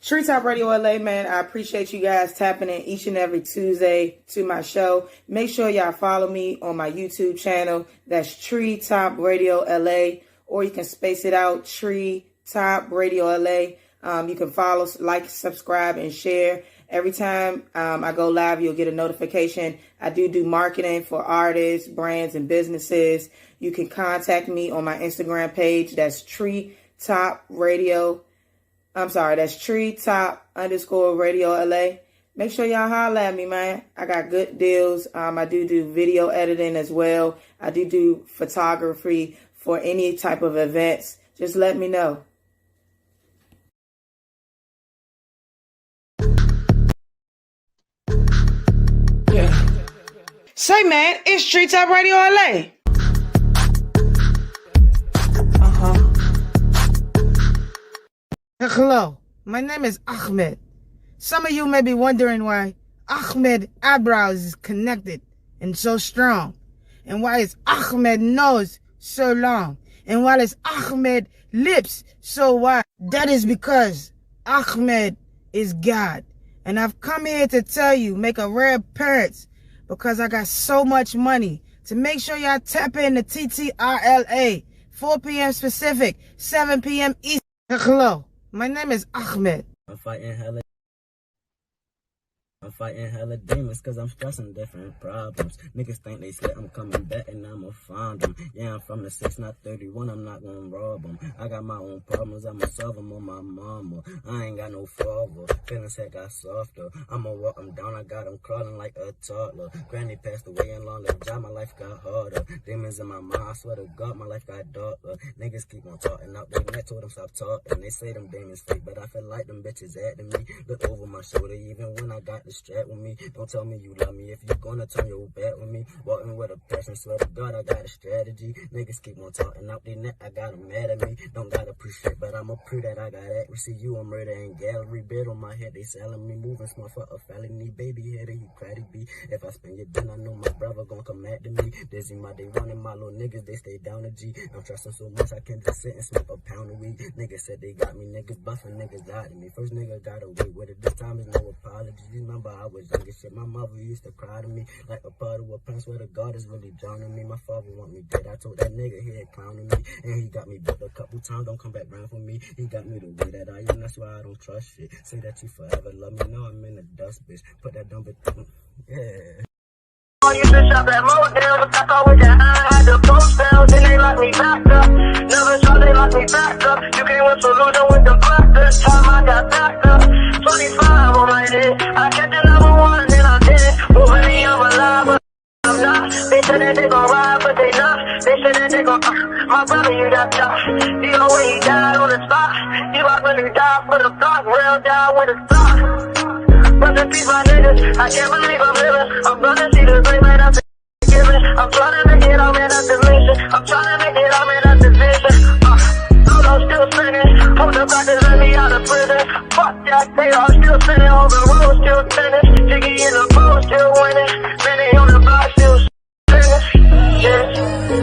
Treetop Radio LA, man, I appreciate you guys tapping in each and every Tuesday to my show. Make sure y'all follow me on my YouTube channel. That's Treetop Radio LA, or you can space it out, Treetop Radio LA. You can follow, like, subscribe, and share. Every time I go live, you'll get a notification. I do marketing for artists, brands, and businesses. You can contact me on my Instagram page. That's Treetop Radio. That's Treetop_Radio LA. Make sure y'all holler at me, man. I got good deals. I do video editing as well. I do photography for any type of events. Just let me know. Say, man, it's Treetop Radio LA. Hello, my name is Ahmed. Some of you may be wondering why Ahmed eyebrows is connected and so strong, and why his Ahmed nose so long, and why his Ahmed lips so wide. That is because Ahmed is God. And I've come here to tell you, make a rare appearance, because I got so much money, to make sure y'all tap in to TTRLA, 4 p.m. Pacific, 7 p.m. East. Hello, my name is Ahmed. I'm fighting hella demons cause I'm stressing different problems. Niggas think they slick, I'm coming back and I'ma find them. Yeah, I'm from the 6, not 31, I'm not gonna rob them. I got my own problems, I'ma solve them on my mama. I ain't got no father, feelings had got softer. I'ma walk them down, I got them crawling like a toddler. Granny passed away and long lived job, my life got harder. Demons in my mind, I swear to God, my life got darker. Niggas keep on talking out their neck, told them stop talking. They say them demons fake, but I feel like them bitches adding me. Look over my shoulder, even when I got the strap with me. Don't tell me you love me if you gonna turn your back with me. Walking with a passion, swear to God I got a strategy. Niggas keep on talking out their neck, I got them mad at me. Don't gotta appreciate, but I'ma prove that I got accuracy. You a murder and gallery, bed on my head, they selling me. Moving smart for a felony, baby head and you cratty be. If I spend your dinner, I know my brother gon' come after me. Dizzy my day running, my little niggas, they stay down to G. I'm trusting so much I can just sit and smoke a pound of weed. Niggas said they got me, niggas buffing, niggas lied to me. First nigga got away with it, this time is no apologies. Remember I was young as shit, my mother used to cry to me like a puddle of pants. Swear to God is really drowning me. My father want me dead, I told that nigga he had clowning me. And he got me booked a couple times, don't come back round for me. He got me the way that I am, that's why I don't trust shit. Say that you forever love me, now I'm in the dust, bitch. Put that dumb bitch, yeah. I used to shop at Modell, but that's always that I had to post down. Then they locked me back up. Never thought they locked me back up. You came with solution with the black. This time I got backed up. 25 on my head. I kept the number one and I did it. Moving me, I'm alive, but I'm not. They said that they gon' ride, but they not. They said that they gon' my brother, you got shot. You know when he died on the spot. You like when he died for the block. Real die with a stock. Brother, peace, my niggas. I can't believe I'm living. I'm gonna see the great man I've been given. I'm trying to make it all, man, that's the mission. I'm trying to make it all, man, that's the vision. Solo still spinning. Hold the back and let me out of prison. Fuck that, they all still spinning. On the road, still spinning. Jiggy in the boat, still winning. Many on the block, still spinning. Yeah,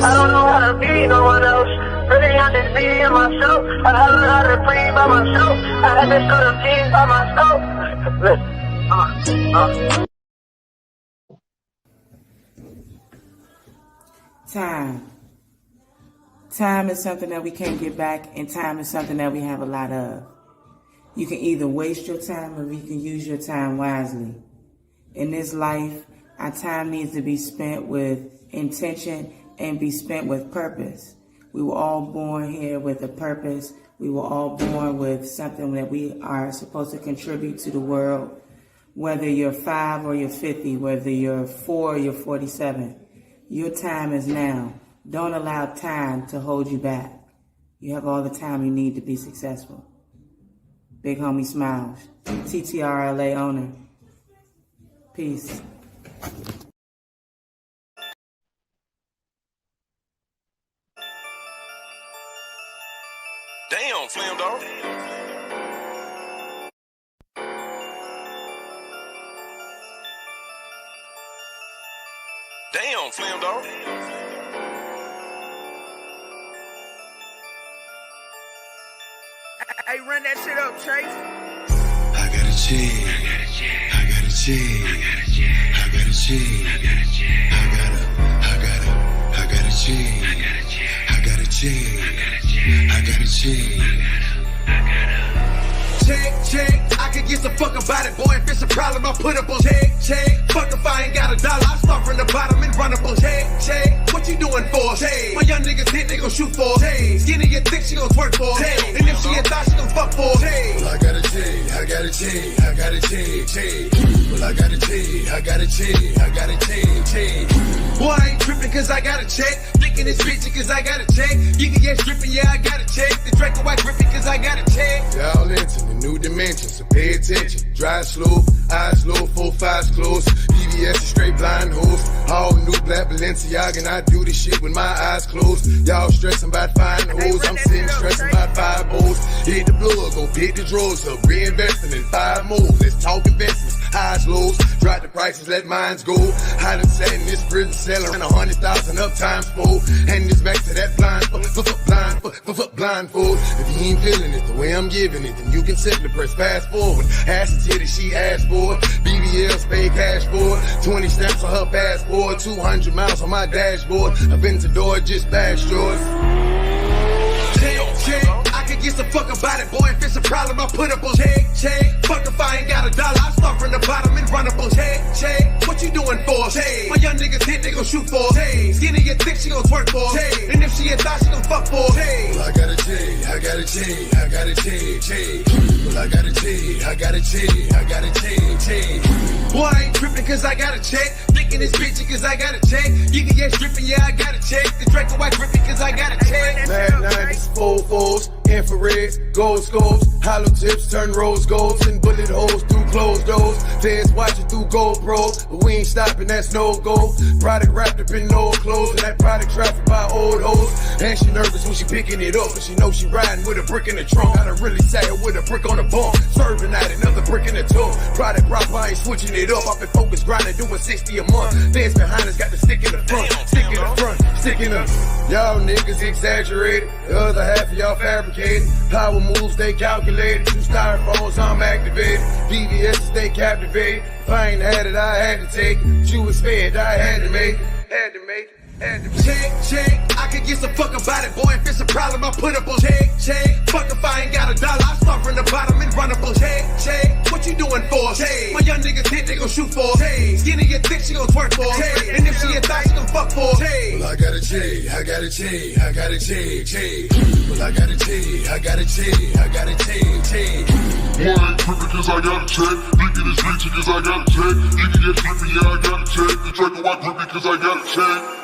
I don't know how to be no one else. Really, I just be in myself. I learned how to breathe by myself. I had to show them things by myself. Listen. Time is something that we can't get back, and time is something that we have a lot of. You can either waste your time or you can use your time wisely. In this life, our time needs to be spent with intention and be spent with purpose. We were all born here with a purpose. We were all born with something that we are supposed to contribute to the world. Whether you're 5 or you're 50, whether you're 4 or you're 47, your time is now. Don't allow time to hold you back. You have all the time you need to be successful. Big homie Smiles, TTRLA owner. Peace. Damn, Slim Dog. Damn, Slim Dog. Hey, run that shit up, Chase. check. I got a check. I got a check. I got a check. I got a check. I got a check. Check, I can get some fuck about it, boy. If it's a problem, I put up on check. Fuck if I ain't got a dollar, I start from the bottom and run up on check. What you doing for? My young niggas hit, they gon' shoot for. Skinny get thick, she gon' twerk for. And if she a thot, she gon' fuck for. Well, I got a check, I got a check, I got a check. Well, I got a check, I got a check, I got a check. Boy, I ain't tripping cause I got a check. Thinking it's bitchy cause I got a check. You can get stripping, yeah, I got a check. The Draco white gripping cause I got a check. Y'all into the new dimension, so pay attention. Drive slow, eyes low, 4 5s close. BBS is straight blind hoes. All new black Balenciaga, and I do this shit with my eyes closed. Y'all stressing about fine hoes, I'm sitting stressing about 5 O's. Hit the plug, go pick the drawers up, reinvesting in 5 more. Let's talk investments, highs, lows. Drop the prices, let mines go. I done sat in this prison selling 100,000 up times 4. Handing this back to that blindfold. If you ain't feeling it the way I'm giving it, then you can simply press fast forward. Ass and titty, she asked for. BBL, spade cash for. 20 stamps on her passport. 200 miles on my dashboard. I've been to door, just past yours. Check, I can get some fuck about it, boy. If it's a problem, I put up on check. Fuck if I ain't got a dollar, I start from the bottom and run up on check. What you doing for? My young niggas hit, they gon' shoot for. Skinny get thick, she gon' twerk for. And if she a thot, she gon' fuck for. Well, I got a check, I got a check, I got a check. Well, I got a check, I got a check, I got a check. Boy, I ain't tripping cause I got a check. Thinking it's bitchy cause I got a check. You can get stripping, yeah, I got a check. The Draco white gripping cause I got a check. Mad 90s, 4-4s, infrared, gold scopes, hollow tips turn rose golds and bullet holes through closed doors. Feds watching through GoPros, but we ain't stopping, that's no go. Product wrapped up in old clothes, and that product trafficked by old hoes. And she nervous when she picking it up, but she know she riding with a brick in the trunk. I done really sat her with a brick on the bump, serving out another brick in the tub. Product rock, I ain't switching it up. I've been focused, grinding, doing 60 a month. Feds behind us got the stick in the front, stick in the front, stick in the. Y'all niggas exaggerated, the other half of y'all fabricated. Power moves, they calculated. 2 styrofoams, I'm activated. BVS's, they captivated. If I ain't had it, I had to take it. You was fed, I had to make it. Had to make it. Check, I can get some fuck about it, boy. If it's a problem, I put up on check. Fuck if I ain't got a dollar, I start from the bottom and run up on check. What you doing for? My young niggas hit, they gon' shoot for. Skinny get thick, she gon' twerk for. And if she a thot, she gon' fuck for. Well, I got a check, I got a check, I got a check. Well, I got a check, I got a check, I got a check. Boy, I ain't tripping cause I got a check. Thinking it's bitchy cause I got a check. You can get tripping, yeah, I got a check. The Draco white gripping cause I got a check.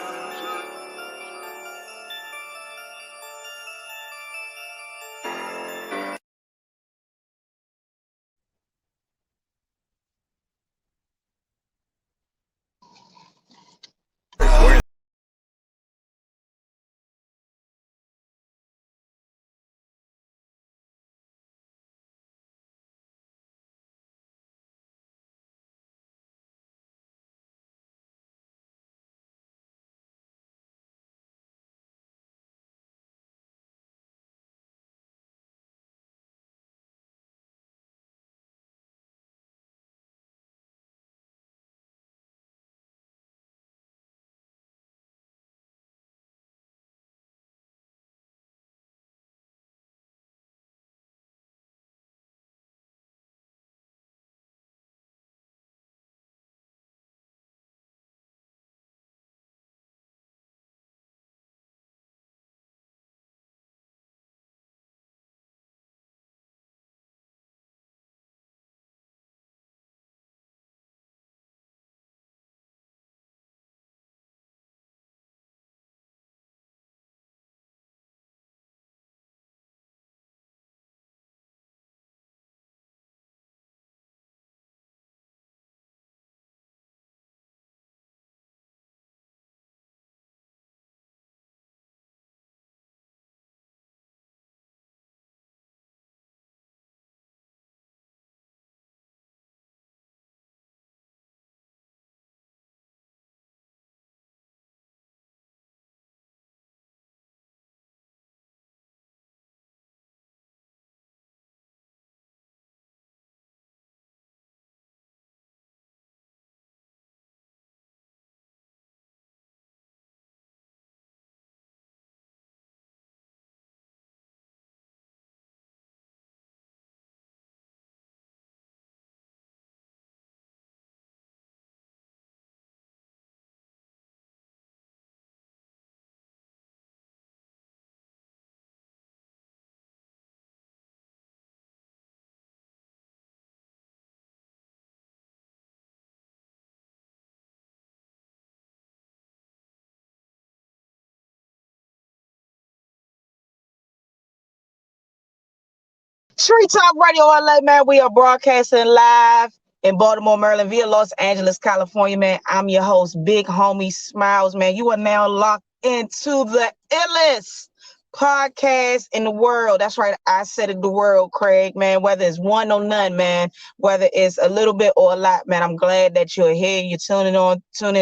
Treetop Radio LA, man. We are broadcasting live in Baltimore, Maryland, via Los Angeles, California, man. I'm your host, Big Homie Smiles, man. You are now locked into the illest podcast in the world. That's right. I said it, the world, Craig, man. Whether it's one or none, man. Whether it's a little bit or a lot, man. I'm glad that you're here. You're tuning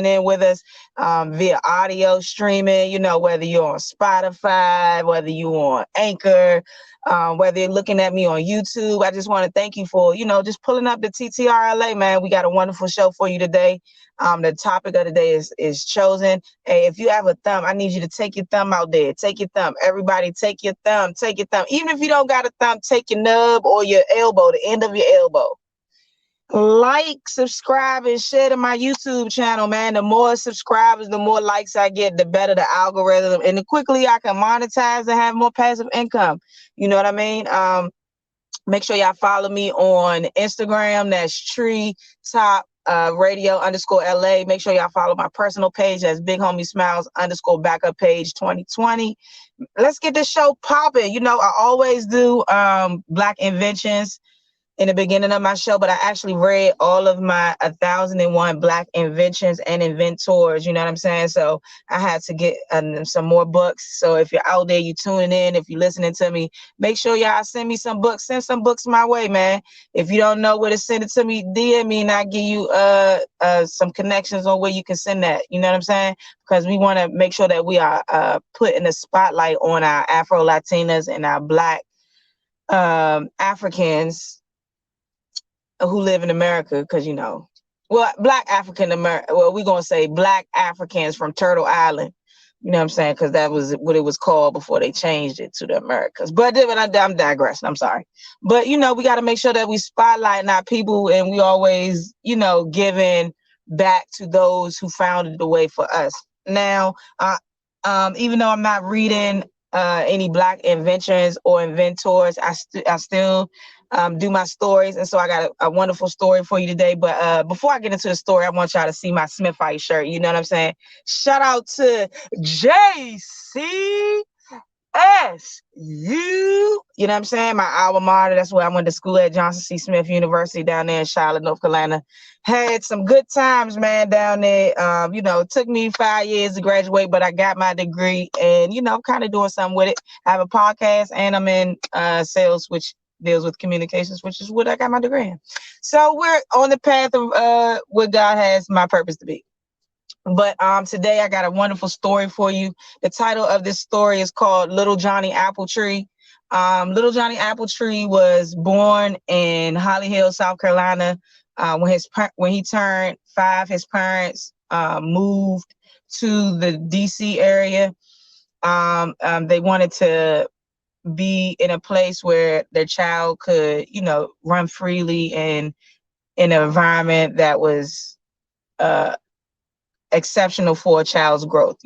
in with us via audio streaming. You know, whether you're on Spotify, whether you're on Anchor, whether you're looking at me on YouTube. I just want to thank you for, just pulling up the TTRLA, man. We got a wonderful show for you today. The topic of the day is chosen. Hey, if you have a thumb, I need you to take your thumb out there. Take your thumb. Everybody take your thumb. Take your thumb. Even if you don't got a thumb, take your nub or your elbow, the end of your elbow. Like, subscribe, and share to my YouTube channel, man. The more subscribers, the more likes I get, the better the algorithm. And the quickly I can monetize and have more passive income. You know what I mean? Make sure y'all follow me on Instagram. That's Treetop Radio _LA. Make sure y'all follow my personal page. That's Big Homie Smiles _backup page 2020. Let's get this show popping. I always do Black inventions in the beginning of my show, but I actually read all of my 1001 Black inventions and inventors. You know what I'm saying? So I had to get some more books. So if you're out there, you tuning in, if you're listening to me, make sure y'all send me some books. Send some books my way, man. If you don't know where to send it to me, DM me and I'll give you some connections on where you can send that. You know what I'm saying? Because we want to make sure that we are putting the spotlight on our Afro-Latinas and our Black Africans who live in America, because Black African American. Well, we're gonna say Black Africans from Turtle Island. You know what I'm saying? Because that was what it was called before they changed it to the Americas. But I'm digressing. I'm sorry. But we got to make sure that we spotlighting our people, and we always giving back to those who founded the way for us. Now, even though I'm not reading any Black inventions or inventors, I still do my stories, and so I got a wonderful story for you today. But before I get into the story, I want y'all to see my Smithite shirt. You know what I'm saying? Shout out to JCSU. You know what I'm saying? My alma mater. That's where I went to school at, Johnson C. Smith University down there in Charlotte, North Carolina. Had some good times, man, down there. It took me 5 years to graduate, but I got my degree, and I'm kind of doing something with it. I have a podcast, and I'm in sales, which deals with communications, which is what I got my degree in. So we're on the path of what God has my purpose to be. But today I got a wonderful story for you. The title of this story is called Little Johnny Appletree. Little Johnny Appletree was born in Holly Hill, South Carolina. When he turned 5, his parents moved to the DC area. They wanted to be in a place where their child could, run freely and in an environment that was exceptional for a child's growth,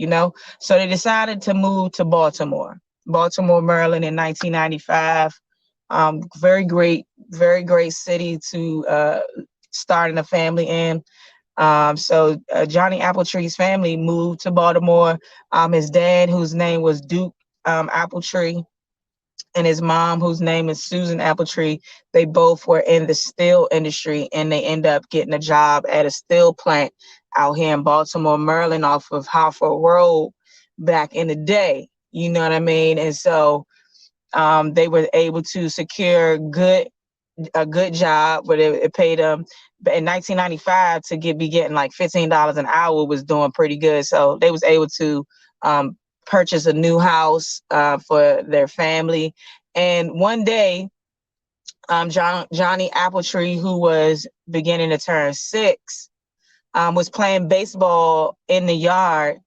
So they decided to move to Baltimore, Maryland in 1995. Very great city to start a family in. So Johnny Appletree's family moved to Baltimore. His dad, whose name was Duke Appletree, and his mom, whose name is Susan Appletree, they both were in the steel industry, and they end up getting a job at a steel plant out here in Baltimore, Maryland, off of Hartford Road back in the day. You know what I mean? And so they were able to secure a good job, but it paid them. But in 1995, to be getting like $15 an hour was doing pretty good. So they was able to purchase a new house for their family. And one day, Johnny Appletree, who was beginning to turn 6, was playing baseball in the yard,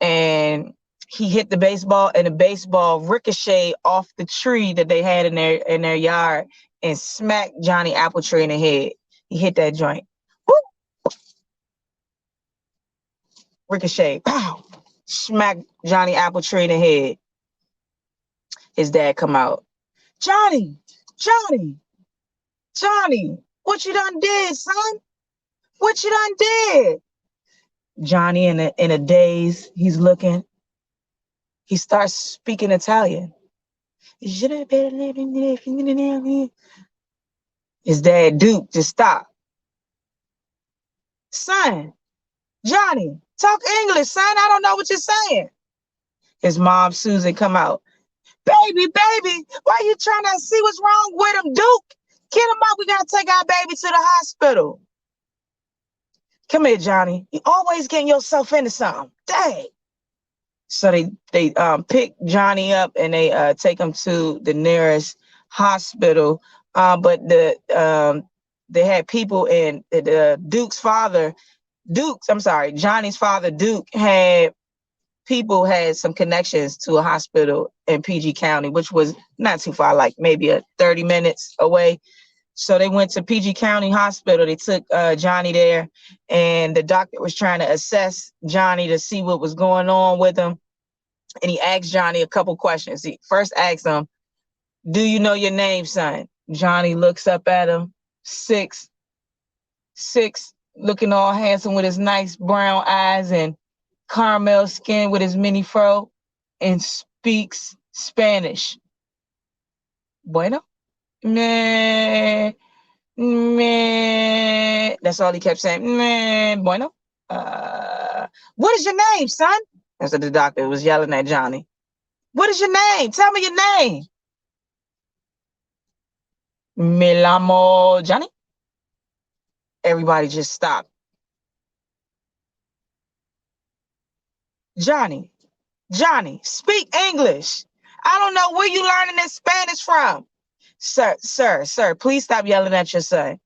and he hit the baseball, and the baseball ricocheted off the tree that they had in their yard and smacked Johnny Appletree in the head. He hit that joint. Woo! Ricochet. Pow! Smack Johnny Appletree in the head. His dad come out. Johnny, what you done did, son? What you done did? Johnny in a daze, he's looking. He starts speaking Italian. His dad, Duke, just stopped. Son, Johnny, talk English, son. I don't know what you're saying. His mom, Susan, come out. Baby, why you trying to see what's wrong with him, Duke? Get him up. We got to take our baby to the hospital. Come here, Johnny. You always getting yourself into something. Dang. So they pick Johnny up and they take him to the nearest hospital. But they had people in Johnny's father, Duke, had some connections to a hospital in PG County, which was not too far, like maybe 30 minutes away. So they went to PG County Hospital. They took Johnny there, and the doctor was trying to assess Johnny to see what was going on with him. And he asked Johnny a couple questions. He first asked him, "Do you know your name, son?" Johnny looks up at him, 6'6", looking all handsome with his nice brown eyes and caramel skin with his mini fro, and speaks Spanish. Bueno. Meh. That's all he kept saying. Meh. Bueno. What is your name, son? That's what the doctor was yelling at Johnny. What is your name? Tell me your name. Me llamo Johnny. Everybody just stopped. Johnny, speak English. I don't know where you learning this Spanish from. Sir, please stop yelling at your son.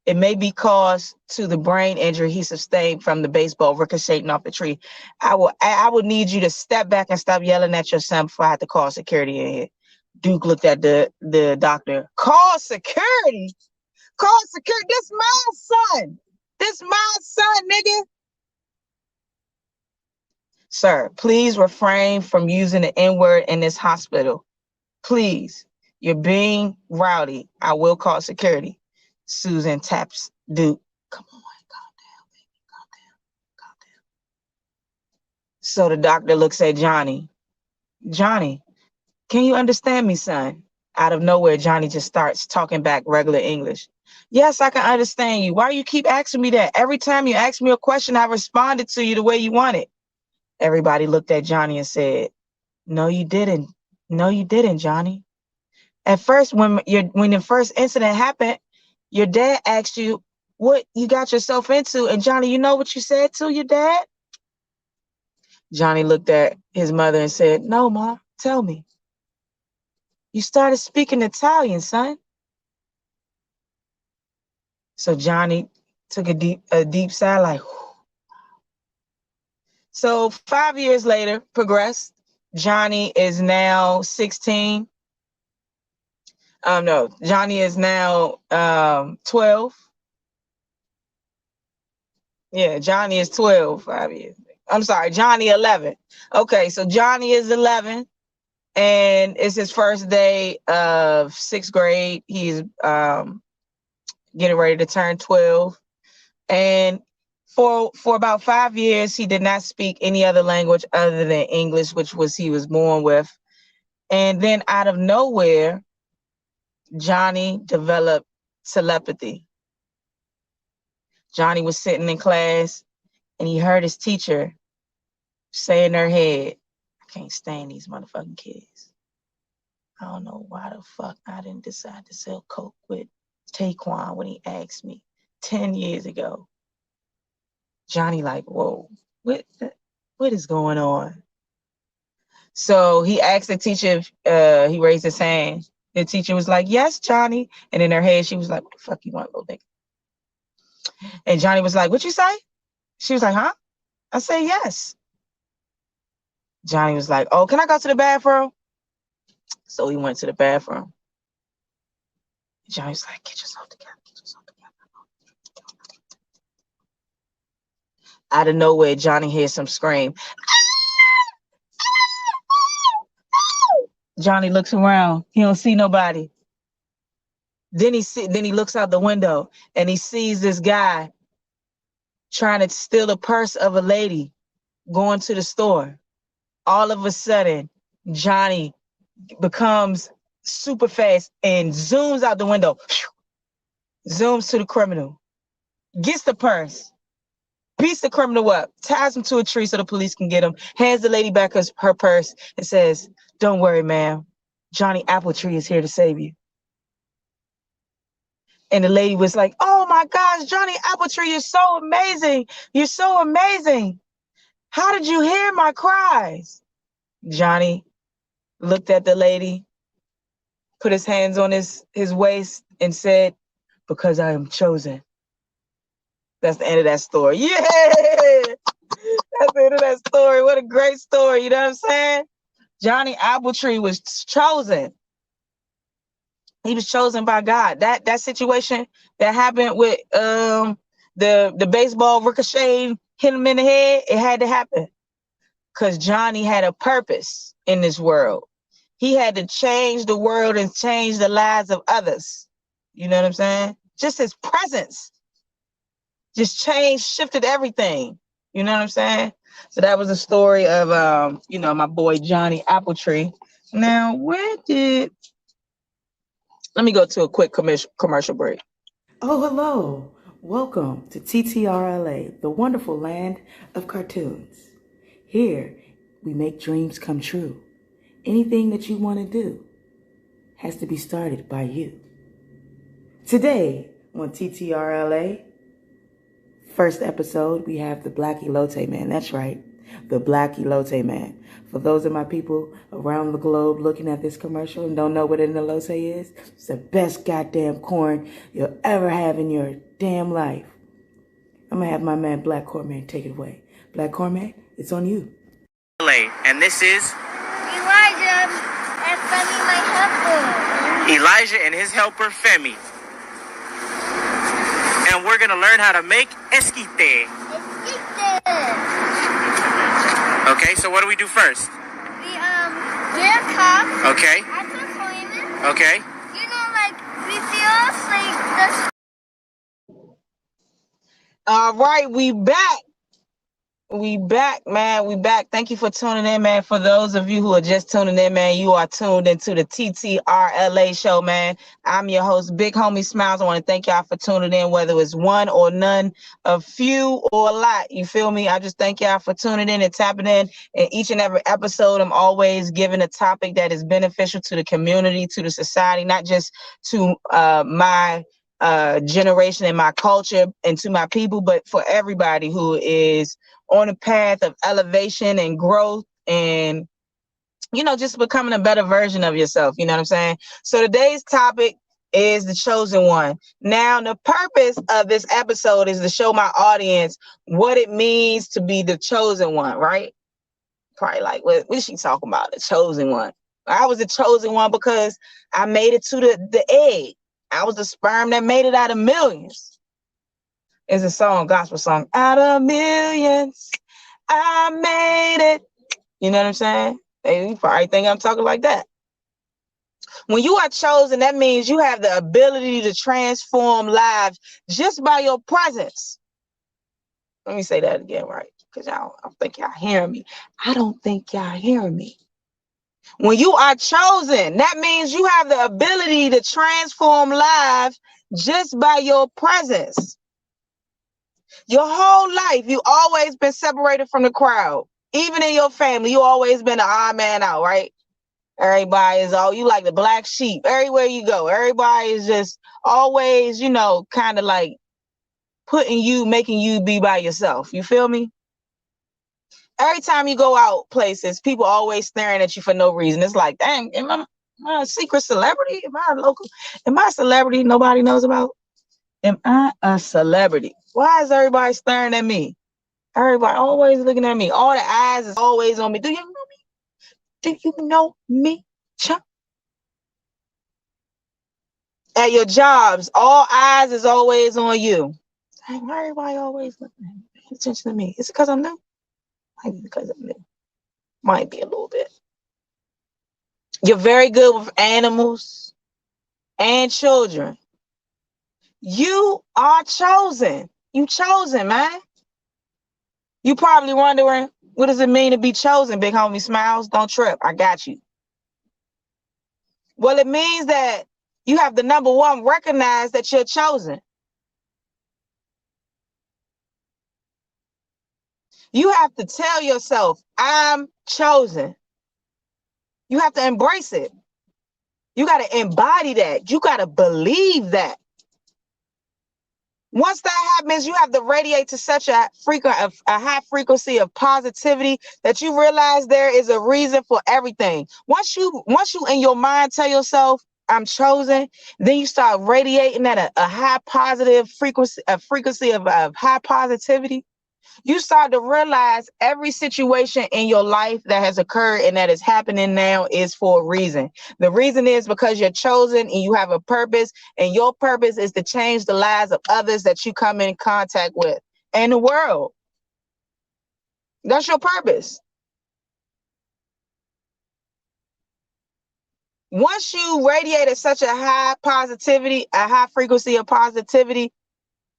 It may be caused to the brain injury he sustained from the baseball ricocheting off the tree. I would need you to step back and stop yelling at your son before I have to call security in here. Duke looked at the doctor. Call security? Call security? This my son, nigga. Sir, please refrain from using the N-word in this hospital. Please. You're being rowdy. I will call security. Susan taps Duke. Come on, calm down, baby. Calm down. So the doctor looks at Johnny. Johnny, can you understand me, son? Out of nowhere, Johnny just starts talking back regular English. Yes, I can understand you. Why you keep asking me that? Every time you ask me a question, I responded to you the way you want it. Everybody looked at Johnny and said, "No, you didn't. No, you didn't, Johnny." At first, when the first incident happened, your dad asked you what you got yourself into, and Johnny, you know what you said to your dad? Johnny looked at his mother and said, "No, Mom, tell me." You started speaking Italian, son. So Johnny took a deep sigh, like, whew. So 5 years later, progressed. Johnny is now 16. No, Johnny is now 12. Yeah, Johnny is 12, 5 years. I'm sorry, Johnny 11. Okay, so Johnny is 11, and it's his first day of 6th grade. He's getting ready to turn 12. And for about 5 years, he did not speak any other language other than English, which he was born with. And then out of nowhere, Johnny developed telepathy. Johnny was sitting in class and he heard his teacher say in her head, "I can't stand these motherfucking kids. I don't know why the fuck I didn't decide to sell coke with Taekwon when he asked me 10 years ago." Johnny like, whoa, what is going on? So he asked the teacher if he raised his hand. The teacher was like, "Yes, Johnny." And in her head, she was like, "What the fuck you want, little nigga?" And Johnny was like, "What you say?" She was like, "Huh?" I said, "Yes." Johnny was like, "Oh, can I go to the bathroom?" So he went to the bathroom. Johnny was like, "Get yourself together. Get yourself together." Out of nowhere, Johnny hears some scream. Johnny looks around. He don't see nobody. Then he looks out the window and he sees this guy trying to steal a purse of a lady going to the store. All of a sudden, Johnny becomes super fast and zooms out the window, zooms to the criminal, gets the purse, beats the criminal up, ties him to a tree so the police can get him, hands the lady back her purse and says, "Don't worry, ma'am. Johnny Appletree is here to save you." And the lady was like, "Oh my gosh, Johnny Appletree, you're so amazing. You're so amazing. How did you hear my cries?" Johnny looked at the lady, put his hands on his waist and said, "Because I am chosen." That's the end of that story. Yeah! That's the end of that story. What a great story. You know what I'm saying? Johnny Appletree was chosen. He was chosen by God. That situation that happened with the baseball ricochet hit him in the head, it had to happen. Because Johnny had a purpose in this world. He had to change the world and change the lives of others. You know what I'm saying? Just his presence just shifted everything. You know what I'm saying? So that was the story of my boy Johnny Appletree. Now, let me go to a quick commercial break. Oh, hello. Welcome to TTRLA, the wonderful land of cartoons. Here, we make dreams come true. Anything that you want to do has to be started by you. Today on TTRLA, first episode, we have the Black Elote Man. That's right, the Black Elote Man. For those of my people around the globe looking at this commercial and don't know what an elote is, it's the best goddamn corn you'll ever have in your damn life. I'm going to have my man Black Cormac take it away. Black Cormac, it's on you. And this is Elijah and Femi, my helper. Elijah and his helper Femi. And we're going to learn how to make esquite. Okay, so what do we do first? We get a cup. Okay. Add some lemon. Okay. You know, like we feel like the. All right, we back. We back, man. We back. Thank you for tuning in, man. For those of you who are just tuning in, man, you are tuned into the TTRLA show, man. I'm your host, Big Homie Smiles. I want to thank y'all for tuning in, whether it's one or none, a few or a lot. You feel me? I just thank y'all for tuning in and tapping in. In each and every episode, I'm always giving a topic that is beneficial to the community, to the society, not just to my generation and my culture and to my people, but for everybody who is on a path of elevation and growth and, just becoming a better version of yourself. You know what I'm saying? So today's topic is the chosen one. Now, the purpose of this episode is to show my audience what it means to be the chosen one, right? Probably like, what is she talking about? The chosen one. I was the chosen one because I made it to the egg. I was the sperm that made it out of millions. It's a song, gospel song. Out of millions, I made it. You know what I'm saying? You probably think I'm talking like that. When you are chosen, that means you have the ability to transform lives just by your presence. Let me say that again, right? Because I don't think y'all hearing me. I don't think y'all hearing me. When you are chosen, that means you have the ability to transform lives just by your presence. Your whole life, you always been separated from the crowd. Even in your family, you always been an odd man out, right? Everybody is you like the black sheep. Everywhere you go, everybody is just always, kind of like making you be by yourself. You feel me? Every time you go out places, people always staring at you for no reason. It's like, dang, am I a secret celebrity? Am I a celebrity nobody knows about? Am I a celebrity? Why is everybody staring at me? Everybody always looking at me. All the eyes is always on me. Do you know me? Do you know me? Chuck? At your jobs, all eyes is always on you. Why everybody always looking at me? Pay attention to me. Is it because I'm new? Might be because I'm new. Might be a little bit. You're very good with animals and children. You are chosen. You chosen, man. You probably wondering, what does it mean to be chosen, Big Homie Smiles? Don't trip. I got you. Well, it means that you have to, number one, recognize that you're chosen. You have to tell yourself, I'm chosen. You have to embrace it. You got to embody that. You got to believe that. Once that happens, you have to radiate to such a high frequency of positivity that you realize there is a reason for everything. Once you in your mind tell yourself, I'm chosen, then you start radiating at a high positive frequency, a frequency of high positivity. You start to realize every situation in your life that has occurred and that is happening now is for a reason. The reason is because you're chosen and you have a purpose, and your purpose is to change the lives of others that you come in contact with and the world. That's your purpose. Once you radiate at such a high positivity, a high frequency of positivity,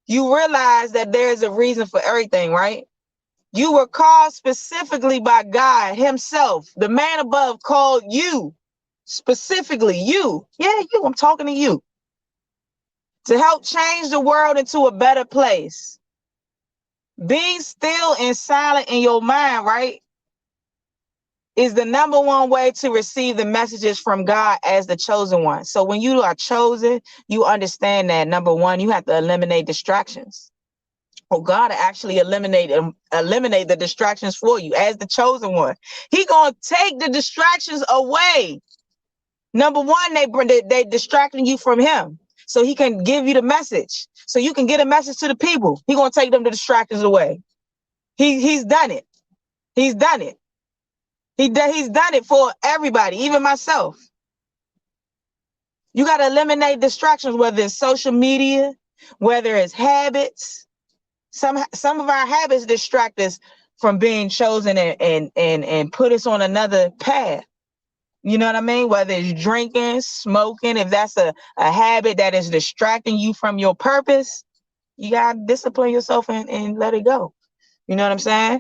you realize that there is a reason for everything, right? You were called specifically by God himself. The man above called you specifically, you. Yeah, you. I'm talking to you. To help change the world into a better place. Being still and silent in your mind, right, is the number one way to receive the messages from God as the chosen one. So when you are chosen, you understand that, number one, you have to eliminate distractions. Oh, God actually eliminate the distractions for you as the chosen one. He gonna take the distractions away. Number one, they distracting you from him, so he can give you the message, so you can get a message to the people. He gonna take them the distractions away. He's done it. He's done it. He's done it for everybody, even myself. You gotta eliminate distractions, whether it's social media, whether it's habits. Some of our habits distract us from being chosen and put us on another path. You know what I mean? Whether it's drinking, smoking, if that's a habit that is distracting you from your purpose, you gotta discipline yourself and let it go. You know what I'm saying?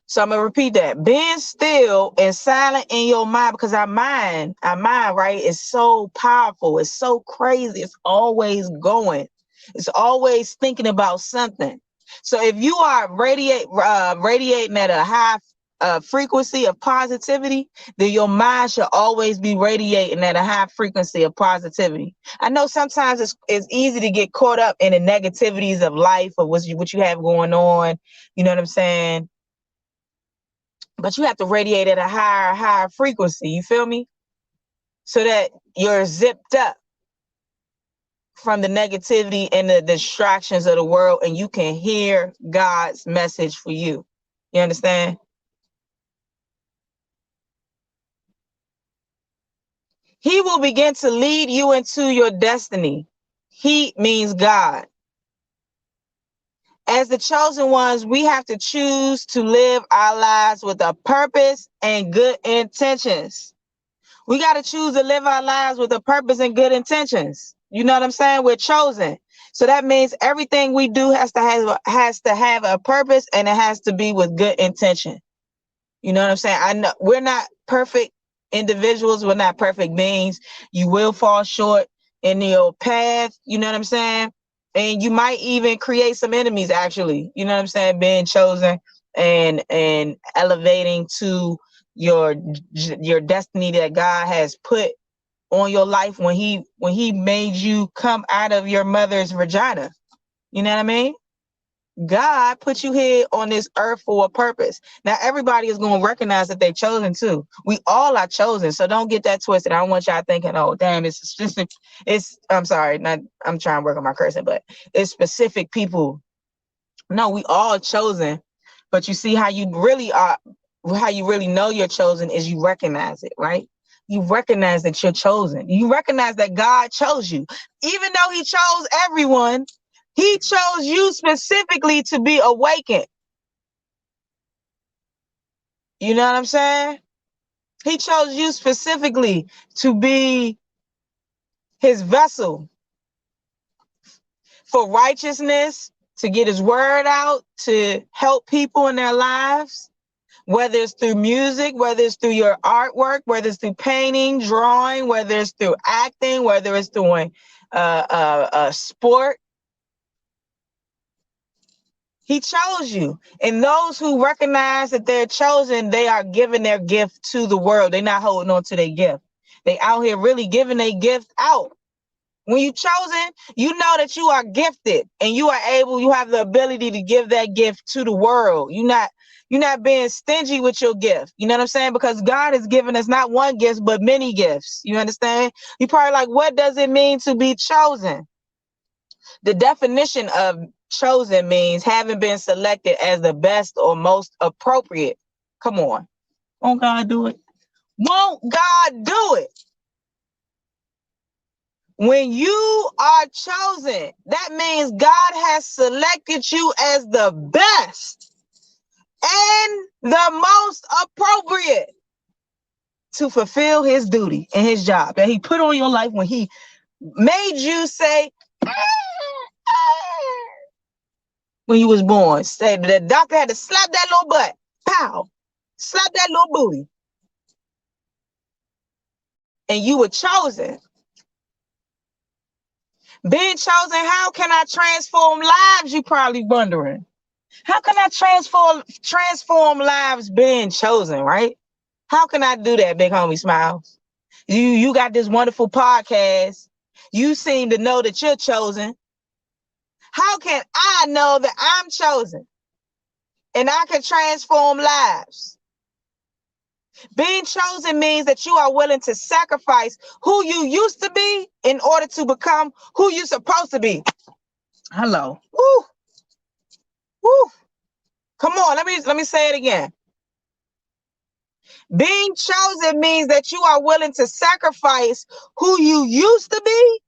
So I'm gonna repeat that. Being still and silent in your mind, because our mind, right, is so powerful. It's so crazy. It's always going. It's always thinking about something. So if you are radiating at a high frequency of positivity, then your mind should always be radiating at a high frequency of positivity. I know sometimes it's easy to get caught up in the negativities of life or what you have going on. You know what I'm saying? But you have to radiate at a higher frequency. You feel me? So that you're zipped up from the negativity and the distractions of the world, and you can hear God's message for you. You understand? He will begin to lead you into your destiny. He means God. As the chosen ones, we have to choose to live our lives with a purpose and good intentions. We got to choose to live our lives with a purpose and good intentions. You know what I'm saying? We're chosen. So that means everything we do has to have a purpose, and it has to be with good intention. You know what I'm saying? I know we're not perfect individuals. We're not perfect beings. You will fall short in your path. You know what I'm saying? And you might even create some enemies, actually. You know what I'm saying? Being chosen and elevating to your destiny that God has put on your life when he made you come out of your mother's vagina. You know what I mean? God put you here on this earth for a purpose. Now everybody is going to recognize that they're chosen too. We all are chosen, so don't get that twisted. I don't want y'all thinking, oh damn, I'm sorry, I'm trying to work on my cursing, but it's specific people. No, we all chosen, but you see how you really know you're chosen is you recognize it, right? You recognize that you're chosen. You recognize that God chose you. Even though he chose everyone, he chose you specifically to be awakened. You know what I'm saying? He chose you specifically to be his vessel for righteousness, to get his word out, to help people in their lives. Whether it's through music, whether it's through your artwork, whether it's through painting, drawing, whether it's through acting, whether it's doing sport. He chose you. And those who recognize that they're chosen, they are giving their gift to the world. They're not holding on to their gift. They out here really giving their gift out. When you chosen, you know that you are gifted and you have the ability to give that gift to the world. You're not being stingy with your gift. You know what I'm saying? Because God has given us not one gift, but many gifts. You understand? You probably like, what does it mean to be chosen? The definition of chosen means having been selected as the best or most appropriate. Come on. Won't God do it? Won't God do it? When you are chosen, that means God has selected you as the best and the most appropriate to fulfill his duty and his job that he put on your life when he made you say, when you was born. Say the doctor had to slap that little butt. Pow. Slap that little booty. And you were chosen. Being chosen, how can I transform lives? You probably wondering. How can I transform lives being chosen, right? How can I do that, Big Homie Smiles? You got this wonderful podcast. You seem to know that you're chosen. How can I know that I'm chosen and I can transform lives? Being chosen means that you are willing to sacrifice who you used to be in order to become who you're supposed to be. Hello. Woo. Woo. Come on, let me say it again. Being chosen means that you are willing to sacrifice who you used to be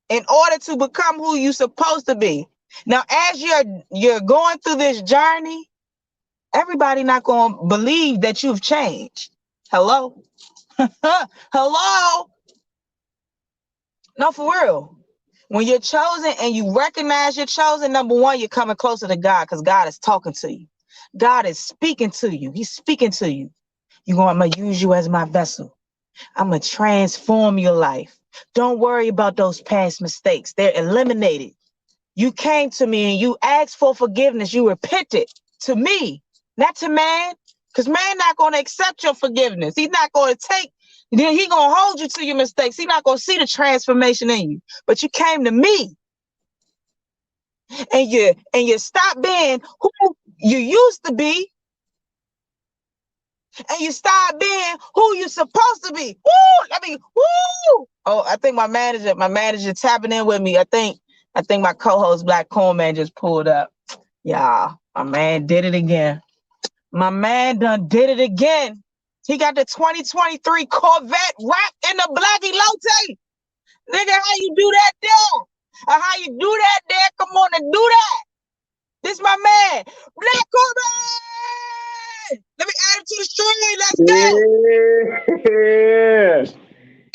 in order to become who you're supposed to be. Now, as you're going through this journey, everybody not going to believe that you've changed. Hello? Hello? No, for real. When you're chosen and you recognize you're chosen, number one, you're coming closer to God because God is talking to you. God is speaking to you. He's speaking to you. I'm going to use you as my vessel. I'm going to transform your life. Don't worry about those past mistakes. They're eliminated. You came to me and you asked for forgiveness. You repented to me, not to man, because man not going to accept your forgiveness. He's not going to take, then he going to hold you to your mistakes. He's not going to see the transformation in you. But you came to me and you stopped being who you used to be. And you start being who you're supposed to be. Woo! Oh, I think my manager tapping in with me. I think my co-host Black Corn Man just pulled up. Yeah, my man did it again. My man done did it again. He got the 2023 Corvette wrapped in the Black Elote. Nigga, how you do that there? How you do that there? Come on and do that. This my man, Black Corvette. Let me add it to the stream. Let's go.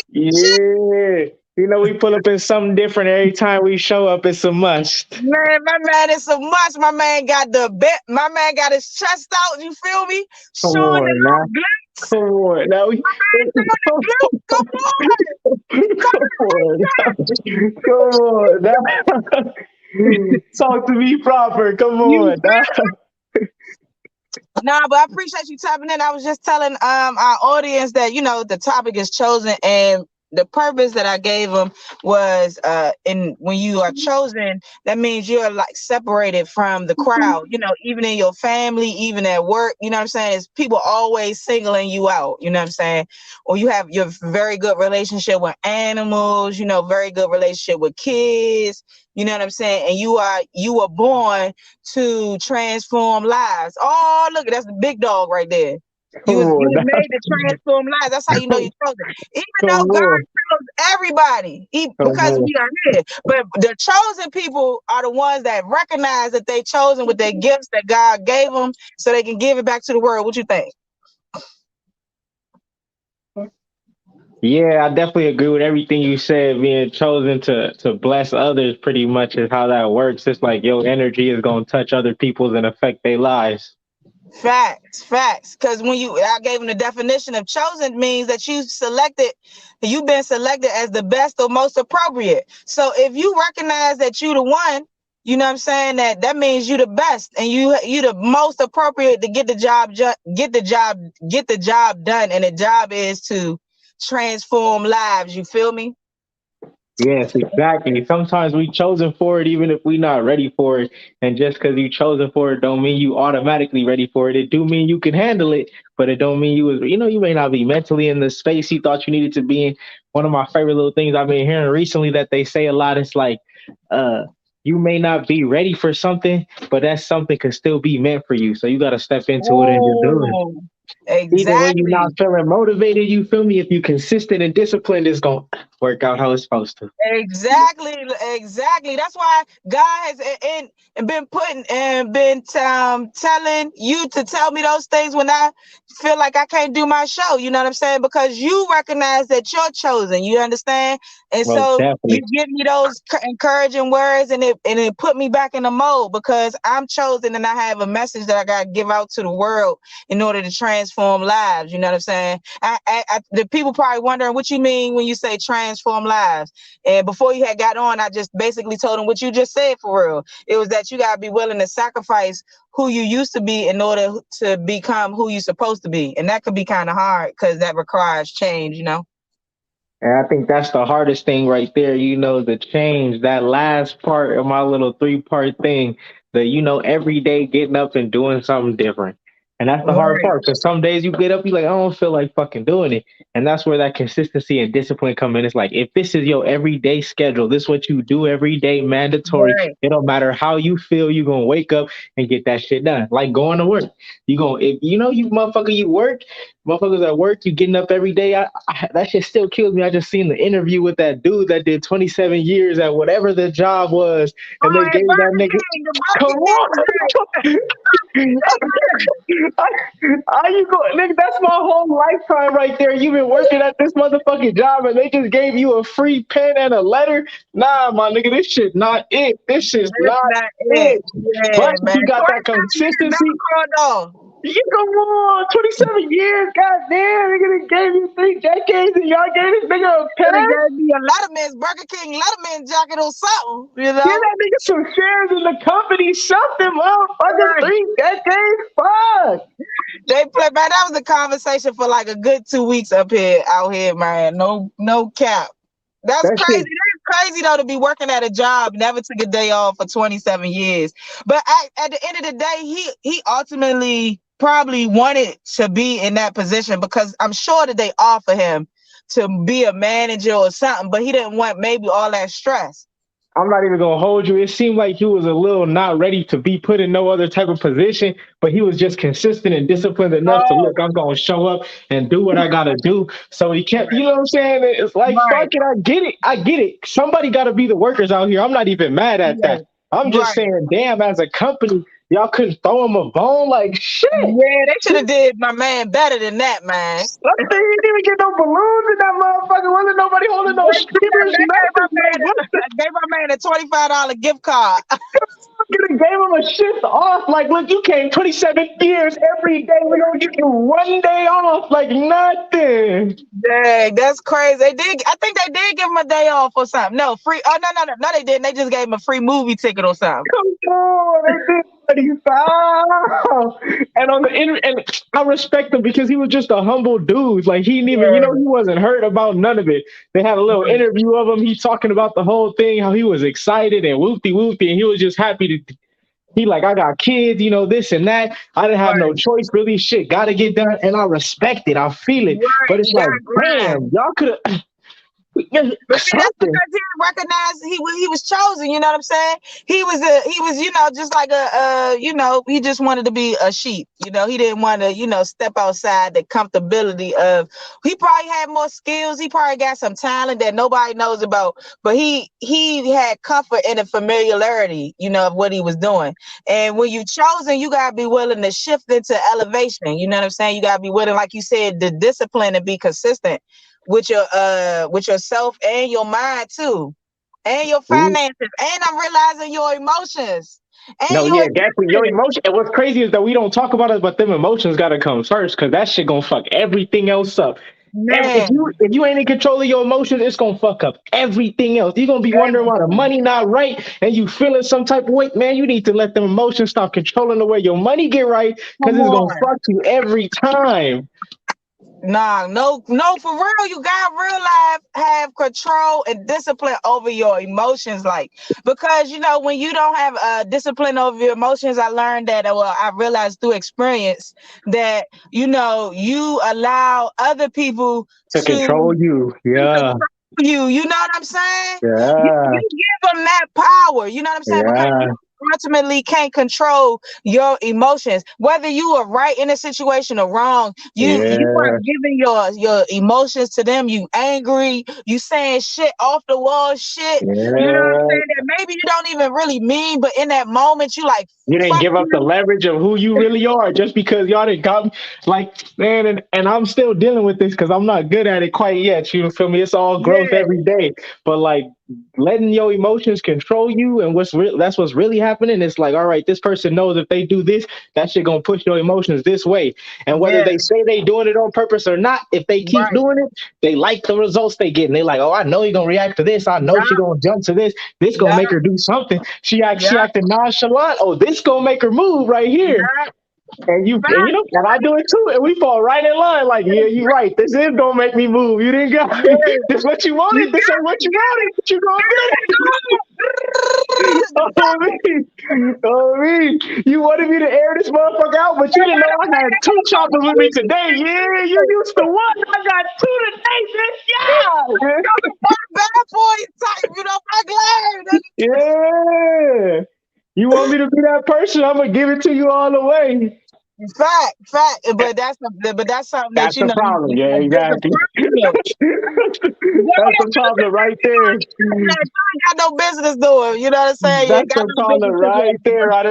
Yeah. You know, we pull up in something different every time we show up. It's a must. Man, my man is a must. My man got my man got his chest out. You feel me? Come on, now. Come on. Now come on. Talk to me proper. Come on. Nah, but I appreciate you tapping in. I was just telling our audience that, the topic is chosen, and the purpose that I gave them was when you are chosen, that means you're like separated from the crowd, even in your family, even at work, you know what I'm saying? It's people always singling you out, you know what I'm saying? Or you have your very good relationship with animals, very good relationship with kids, you know what I'm saying? And you were born to transform lives. Oh, look, that's the big dog right there. You was made to transform lives. That's how you know you're chosen. Even though God chose everybody, because we are here. But the chosen people are the ones that recognize that they chosen with their gifts that God gave them so they can give it back to the world. What you think? Yeah, I definitely agree with everything you said. Being chosen to bless others pretty much is how that works. It's like your energy is going to touch other people's and affect their lives. Facts. Because I gave him the definition of chosen means that you've been selected as the best or most appropriate. So if you recognize that you the one, you know what I'm saying, that means you the best and you the most appropriate to get the job done. And the job is to transform lives. You feel me? Yes, exactly. Sometimes we chosen for it even if we not ready for it. And just because you chosen for it don't mean you automatically ready for it. It do mean you can handle it, but it don't mean you may not be mentally in the space you thought you needed to be in. One of my favorite little things I've been hearing recently that they say a lot is like, you may not be ready for something, but that something could still be meant for you. So you got to step into it and just do it. Even when you're not feeling motivated, you feel me? If you consistent and disciplined, it's gonna work out how it's supposed to. Exactly. That's why God has been telling you to tell me those things when I feel like I can't do my show. You know what I'm saying? Because you recognize that you're chosen. You understand? And Most so definitely. you give me those encouraging words, and it put me back in the mode because I'm chosen and I have a message that I got to give out to the world in order to transform lives. You know what I'm saying? The people probably wondering what you mean when you say transform lives. And before you had got on, I just basically told them what you just said for real. It was that you got to be willing to sacrifice who you used to be in order to become who you're supposed to be. And that could be kind of hard because that requires change, you know? And I think that's the hardest thing right there, the change, that last part of my little 3-part thing, every day getting up and doing something different. And that's the hard Right. part because some days you get up, you're like, I don't feel like fucking doing it. And that's where that consistency and discipline come in. It's like, if this is your everyday schedule, this is what you do every day, mandatory. Right. It don't matter how you feel, you're going to wake up and get that shit done. Like going to work. You motherfucker, you work, motherfuckers at work, you getting up every day. That shit still kills me. I just seen the interview with that dude that did 27 years at whatever the job was. And they gave that nigga. Come on. How you go, nigga? That's my whole lifetime right there. You've been working at this motherfucking job, and they just gave you a free pen and a letter. Nah, my nigga, this shit not it. This shit's not it. Yeah, but man. you got that consistency. You come on, 27 years, goddamn, nigga, they gave you 3 decades, and y'all gave this nigga a pen. They gave me a Letterman's Burger King Letterman jacket or something, you know? Give that nigga some shares in the company, something, motherfucker. 3 decades, fuck. They play, man. That was a conversation for like a good 2 weeks out here, man. No cap. That's crazy. That's crazy though to be working at a job, never took a day off for 27 years. But at the end of the day, he ultimately probably wanted to be in that position because I'm sure that they offer him to be a manager or something, but he didn't want maybe all that stress. I'm not even gonna hold you. It seemed like he was a little not ready to be put in no other type of position, but he was just consistent and disciplined enough to look, I'm gonna show up and do what I gotta do. So he kept, you know what I'm saying? It's like, fuck it, I get it. Somebody gotta be the workers out here. I'm not even mad at that. I'm just saying, damn, as a company, y'all couldn't throw him a bone like shit. Yeah, they should have did my man better than that, man. He didn't even get no balloons in that motherfucker. Wasn't nobody holding no streamers. Gave my man a $25 gift card. Gave him a shift off. Like, look, you came 27 years every day. We're gonna give you 1 day off, like nothing. Dang, that's crazy. I think they did give him a day off or something. No, free. Oh no, they didn't. They just gave him a free movie ticket or something. Come on, they did. And on and I respect him because he was just a humble dude. Like he didn't even, he wasn't hurt about none of it. They had a little interview of him. He's talking about the whole thing, how he was excited and whoopty, and he was just happy to. He like, I got kids, this and that. I didn't have no choice, really. Shit, gotta get done, and I respect it. I feel it, but it's like, damn, y'all could have. But see, that's because he didn't recognize he was chosen. You know what I'm saying? He was just like he just wanted to be a sheep. He didn't want to step outside the comfortability of. He probably had more skills. He probably got some talent that nobody knows about. But he had comfort in the familiarity, of what he was doing. And when you chosen, you gotta be willing to shift into elevation. You know what I'm saying? You gotta be willing, like you said, the discipline and be consistent with yourself and your mind too, and your finances, and I'm realizing your emotions. And No, you yeah, definitely. Your addicted. emotion. And what's crazy is that we don't talk about it, but them emotions gotta come first, cause that shit gonna fuck everything else up. If Man, you ain't in control of your emotions, it's gonna fuck up everything else. You're gonna be wondering why the everything. money not right, and you feeling some type of way. Man, you need to let them emotions stop controlling the way your money get right, cause Come it's gonna on. fuck you every time. Nah, no, for real. You gotta realize have control and discipline over your emotions, like because when you don't have discipline over your emotions, I learned that. Well, I realized through experience that you allow other people To control to you. control Yeah. you. You know what I'm saying? You Yeah. give them that power. You know what I'm saying? Because Yeah. you ultimately can't control your emotions, whether you are right in a situation or wrong. You are Yeah. giving your emotions to them. You angry. You saying shit off the wall shit. You know what I'm Yeah. saying? That maybe you don't even really mean, but in that moment you like You didn't fuck give up the you. leverage of who you really are just because y'all didn't got like man, and I'm still dealing with this because I'm not good at it quite yet. You feel me? It's all growth Yeah, every day. But like letting your emotions control you and that's what's really happening. It's like, all right, this person knows if they do this, that shit gonna push your emotions this way. And whether yeah, they say they doing it on purpose or not, if they keep right. doing it, they like the results they get. And they like, oh, I know he gonna react to this. I know Yeah, she gonna jump to this. This gonna yeah, make her do something. She yeah, acting nonchalant. Oh, this gonna make her move right here. yeah. And and I do it too, and we fall right in line. Like, yeah, you right. This is gonna make me move. You didn't got Yeah. this. What you You wanted. This ain't what got you it. wanted. But you gonna get it. You Oh me, oh me. You wanted me to air this motherfucker out, but you didn't know I had two choppers with me today. Yeah, you used to one. I got two today, bitch. bad boy type, I'm glad. Yeah, yeah. You want me to be that person? I'm gonna give it to you all the way. Fact. But that's something that That's the problem. you Yeah, exactly. That's the problem right there. ain't got no business doing. You know what I'm saying? You ain't That's got the no problem business right there. doing. I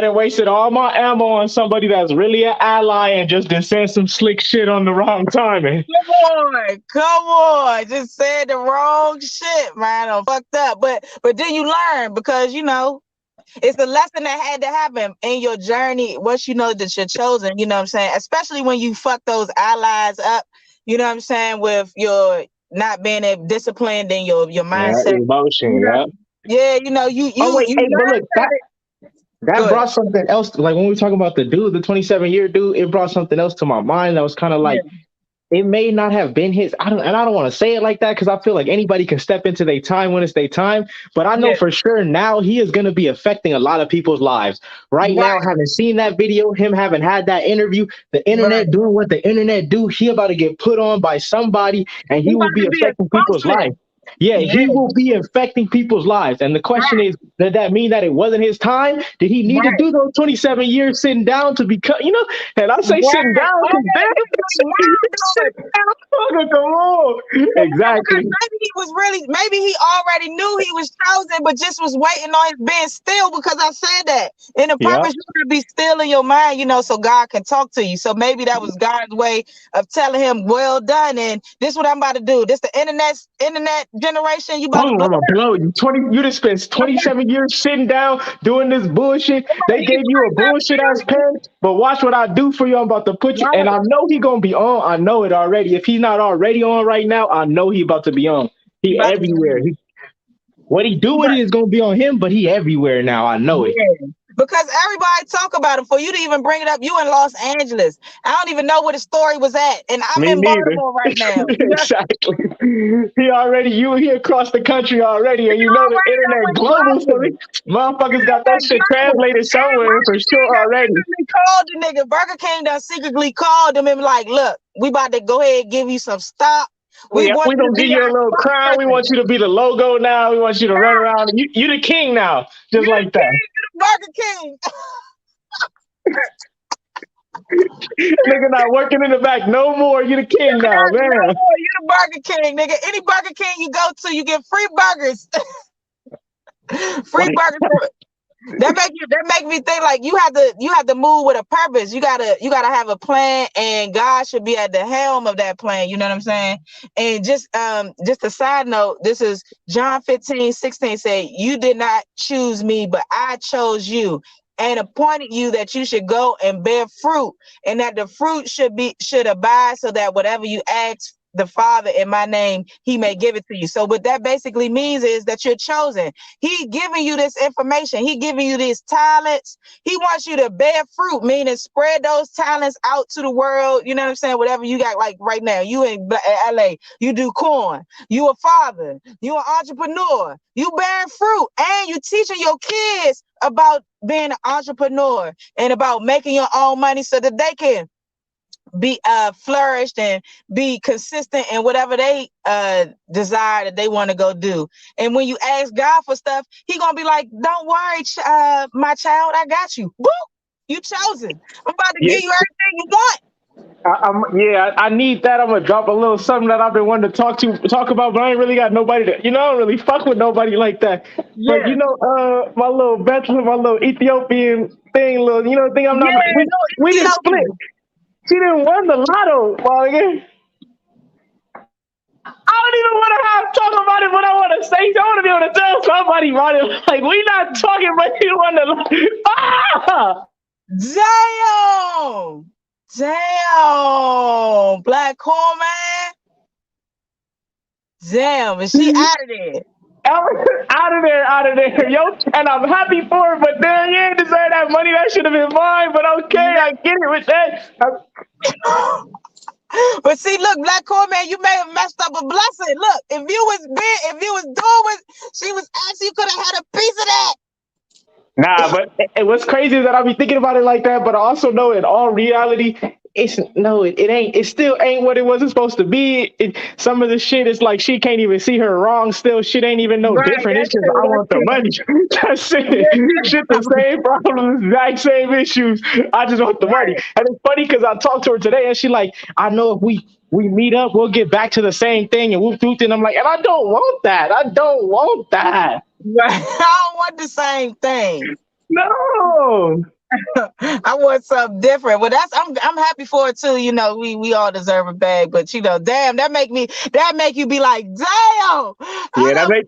done wasted all my ammo on somebody that's really an ally and just done said some slick shit on the wrong timing. Come on. Just said the wrong shit, man. I'm fucked up. But then you learn because it's a lesson that had to happen in your journey once you know that you're chosen, you know what I'm saying? Especially when you fuck those allies up, you know what I'm saying, with your not being disciplined in your Yeah, mindset. emotion, yeah. Yeah, you Oh wait, hey, but learn look, that good. brought something else. Like when we were talking about the dude, the 27-year dude, it brought something else to my mind that was kind of Yeah, like it may not have been his. I don't want to say it like that because I feel like anybody can step into their time when it's their time. But I know yeah, for sure now he is going to be affecting a lot of people's lives. Right now, right, having seen that video, him having had that interview, the right. internet doing what the internet do, he about to get put on by somebody, and You he will about be to be affecting people's lives. exposing. Yeah, Yeah, he will be affecting people's lives. And the question right, is, did that mean that it wasn't his time? Did he need to right, do those 27 years sitting down to become, and I say sitting right. down Oh, because damn, you really sitting mind down, come on. because Exactly. maybe he already knew he was chosen, but just was waiting on his being still because I said that. In the Yeah. purpose, you gotta be still in your mind, so God can talk to you. So maybe that was God's way of telling him, well done. And this is what I'm about to do. This the internet generation. You about to Boom, blow I'm gonna up. blow you. You just spent 27 years sitting down doing this bullshit. They You gave you a bullshit ass pen, but watch what I do for you. I'm about to put you, and I know he gonna be on. I know it already. If he's not already on right now, I know he about to be on. You He about to be everywhere. What he do with it is gonna be on him, but he everywhere now. I know it. yeah. Because everybody talk about it. For you to even bring it up, you in Los Angeles. I don't even know where the story was at. And I'm Me in neither. Baltimore right now. Exactly. He across the country already, and You you know the already know internet what's global, so global. motherfuckers got that shit translated And somewhere for Burger King sure done already. secretly called the nigga. Burger King done secretly called him and be like, look, we about to go ahead and give you some stock. We want We you to gonna be give you a our little crown. We spokesperson. want you to be the logo now. We want you to run around. You the king now, You just the like that. king, you the Burger King. Nigga not working in the back no more. You the king now, No man. more, you the Burger King, nigga. Any Burger King you go to, you get free burgers. Free burgers. that make me think like you have to move with a purpose. You gotta have a plan, and God should be at the helm of that plan. You know what I'm saying? And just a side note, this is John 15:16 say, "You did not choose me, but I chose you and appointed you that you should go and bear fruit, and that the fruit should abide, so that whatever you ask the Father in my name, he may give it to you." So what that basically means is that you're chosen. He giving you this information. He giving you these talents. He wants you to bear fruit, meaning spread those talents out to the world. You know what I'm saying? Whatever you got, like right now, you in LA, you do corn. You a father. You an entrepreneur. You bearing fruit, and you teaching your kids about being an entrepreneur and about making your own money so that they can be flourished and be consistent in whatever they desire that they want to go do. And when you ask God for stuff, he gonna be like, "Don't worry, my child, I got you. Boop, you chosen. I'm about to give you everything you want." I need that. I'm gonna drop a little something that I've been wanting to talk about, but I ain't really got nobody to. I don't really fuck with nobody like that. Yeah. But my little Bethlehem, my little Ethiopian thing, thing. I'm not. We didn't split. She didn't win the lotto, again. I don't even want to talk about it, but I want to say, I want to be able to tell somebody about it. Like, we not talking, but you won the lotto. Damn, Black Corn, man. Damn, is she out of there? Out of there, yo. And I'm happy for her, but damn, you ain't deserve that money. That should have been mine, but okay, I get it with that. But see, look, Black Corn, man, you may have messed up a blessing. Look, if you was doing what she was asking, you could have had a piece of that. Nah, but what's crazy is that I be thinking about it like that, but I also know in all reality, it ain't. It still ain't what it wasn't supposed to be. Some of the shit is like she can't even see her wrong. Still, shit ain't even different. It's just I want the money. That's it. Shit, the same problems, exact same issues. I just want the money. And it's funny because I talked to her today, and she like, I know if we meet up, we'll get back to the same thing, and whoop whoop. And I'm like, and I don't want that. I don't want that. I don't want the same thing. No. I want something different. Well, I'm happy for it too. We all deserve a bag, but damn, that make you be like, damn. Yeah, that make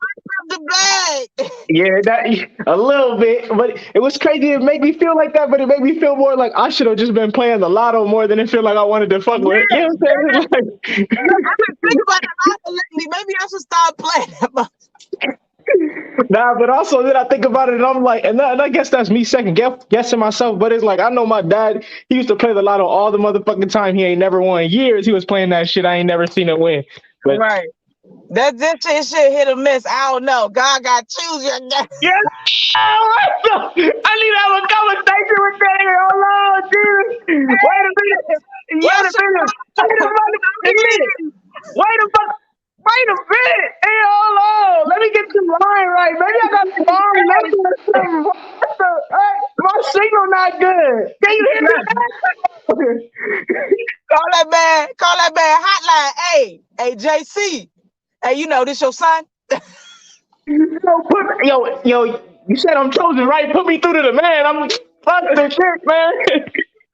the bag. Yeah, that a little bit, but it was crazy. It made me feel like that, but it made me feel more like I should have just been playing the lotto more than it feel like I wanted to fuck with. You know what I'm saying? I've been thinking about the lotto lately. Maybe I should start playing that. Nah, but also then I think about it and I'm like, and I guess that's me second guessing myself, but it's like I know my dad, he used to play the lotto all the motherfucking time. He ain't never won. Years he was playing that shit. I ain't never seen it win. But right. This shit hit or miss. I don't know. God got choose your guy. Yeah. I need to have a conversation with that nigga. Hold on, Jesus. Wait a minute. Hey, hold on. Let me get the line right. Maybe I got the wrong number. My signal not good. Can you hear me? Call that man hotline. Hey, JC. Hey, this your son? Yo, you said I'm chosen, right? Put me through to the man. I'm fucking the shit, man.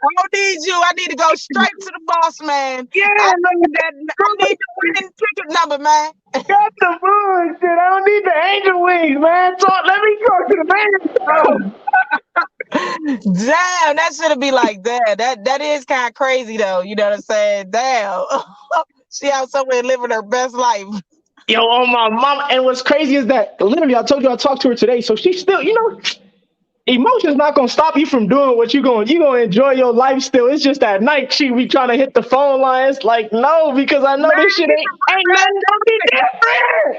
I don't need you. I need to go straight to the boss, man. Yeah, I need the winning ticket number, man. Got the bullshit. I don't need the angel wings, man. Let me talk to the man. Damn, that should be like that. That is kind of crazy, though. You know what I'm saying? Damn. She out somewhere living her best life. Yo, on my mom. And what's crazy is that literally I told you I talked to her today. So she's still, emotion's not gonna stop you from doing what you're gonna enjoy your life still. It's just at night she be trying to hit the phone lines. Like, no, because I know this shit ain't nothing gonna be different.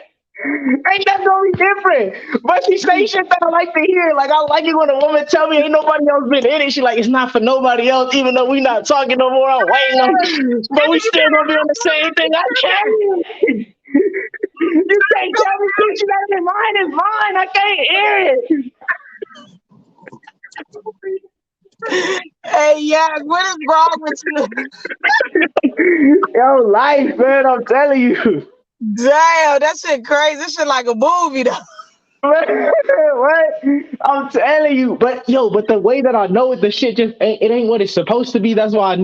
Ain't nothing gonna be different. But she say shit that I like to hear. Like, I like it when a woman tell me ain't nobody else been in it. She like, it's not for nobody else, even though we not talking no more. I'm waiting on, but we still gonna be on the same thing. I can't. You can't tell me shit that is mine is mine. I can't hear it. Hey, yeah, what is wrong with you? Yo, life, man, I'm telling you. Damn, that shit crazy. This shit like a movie, though. What? I'm telling you, but the way that I know it, the shit just ain't, it ain't what it's supposed to be. That's why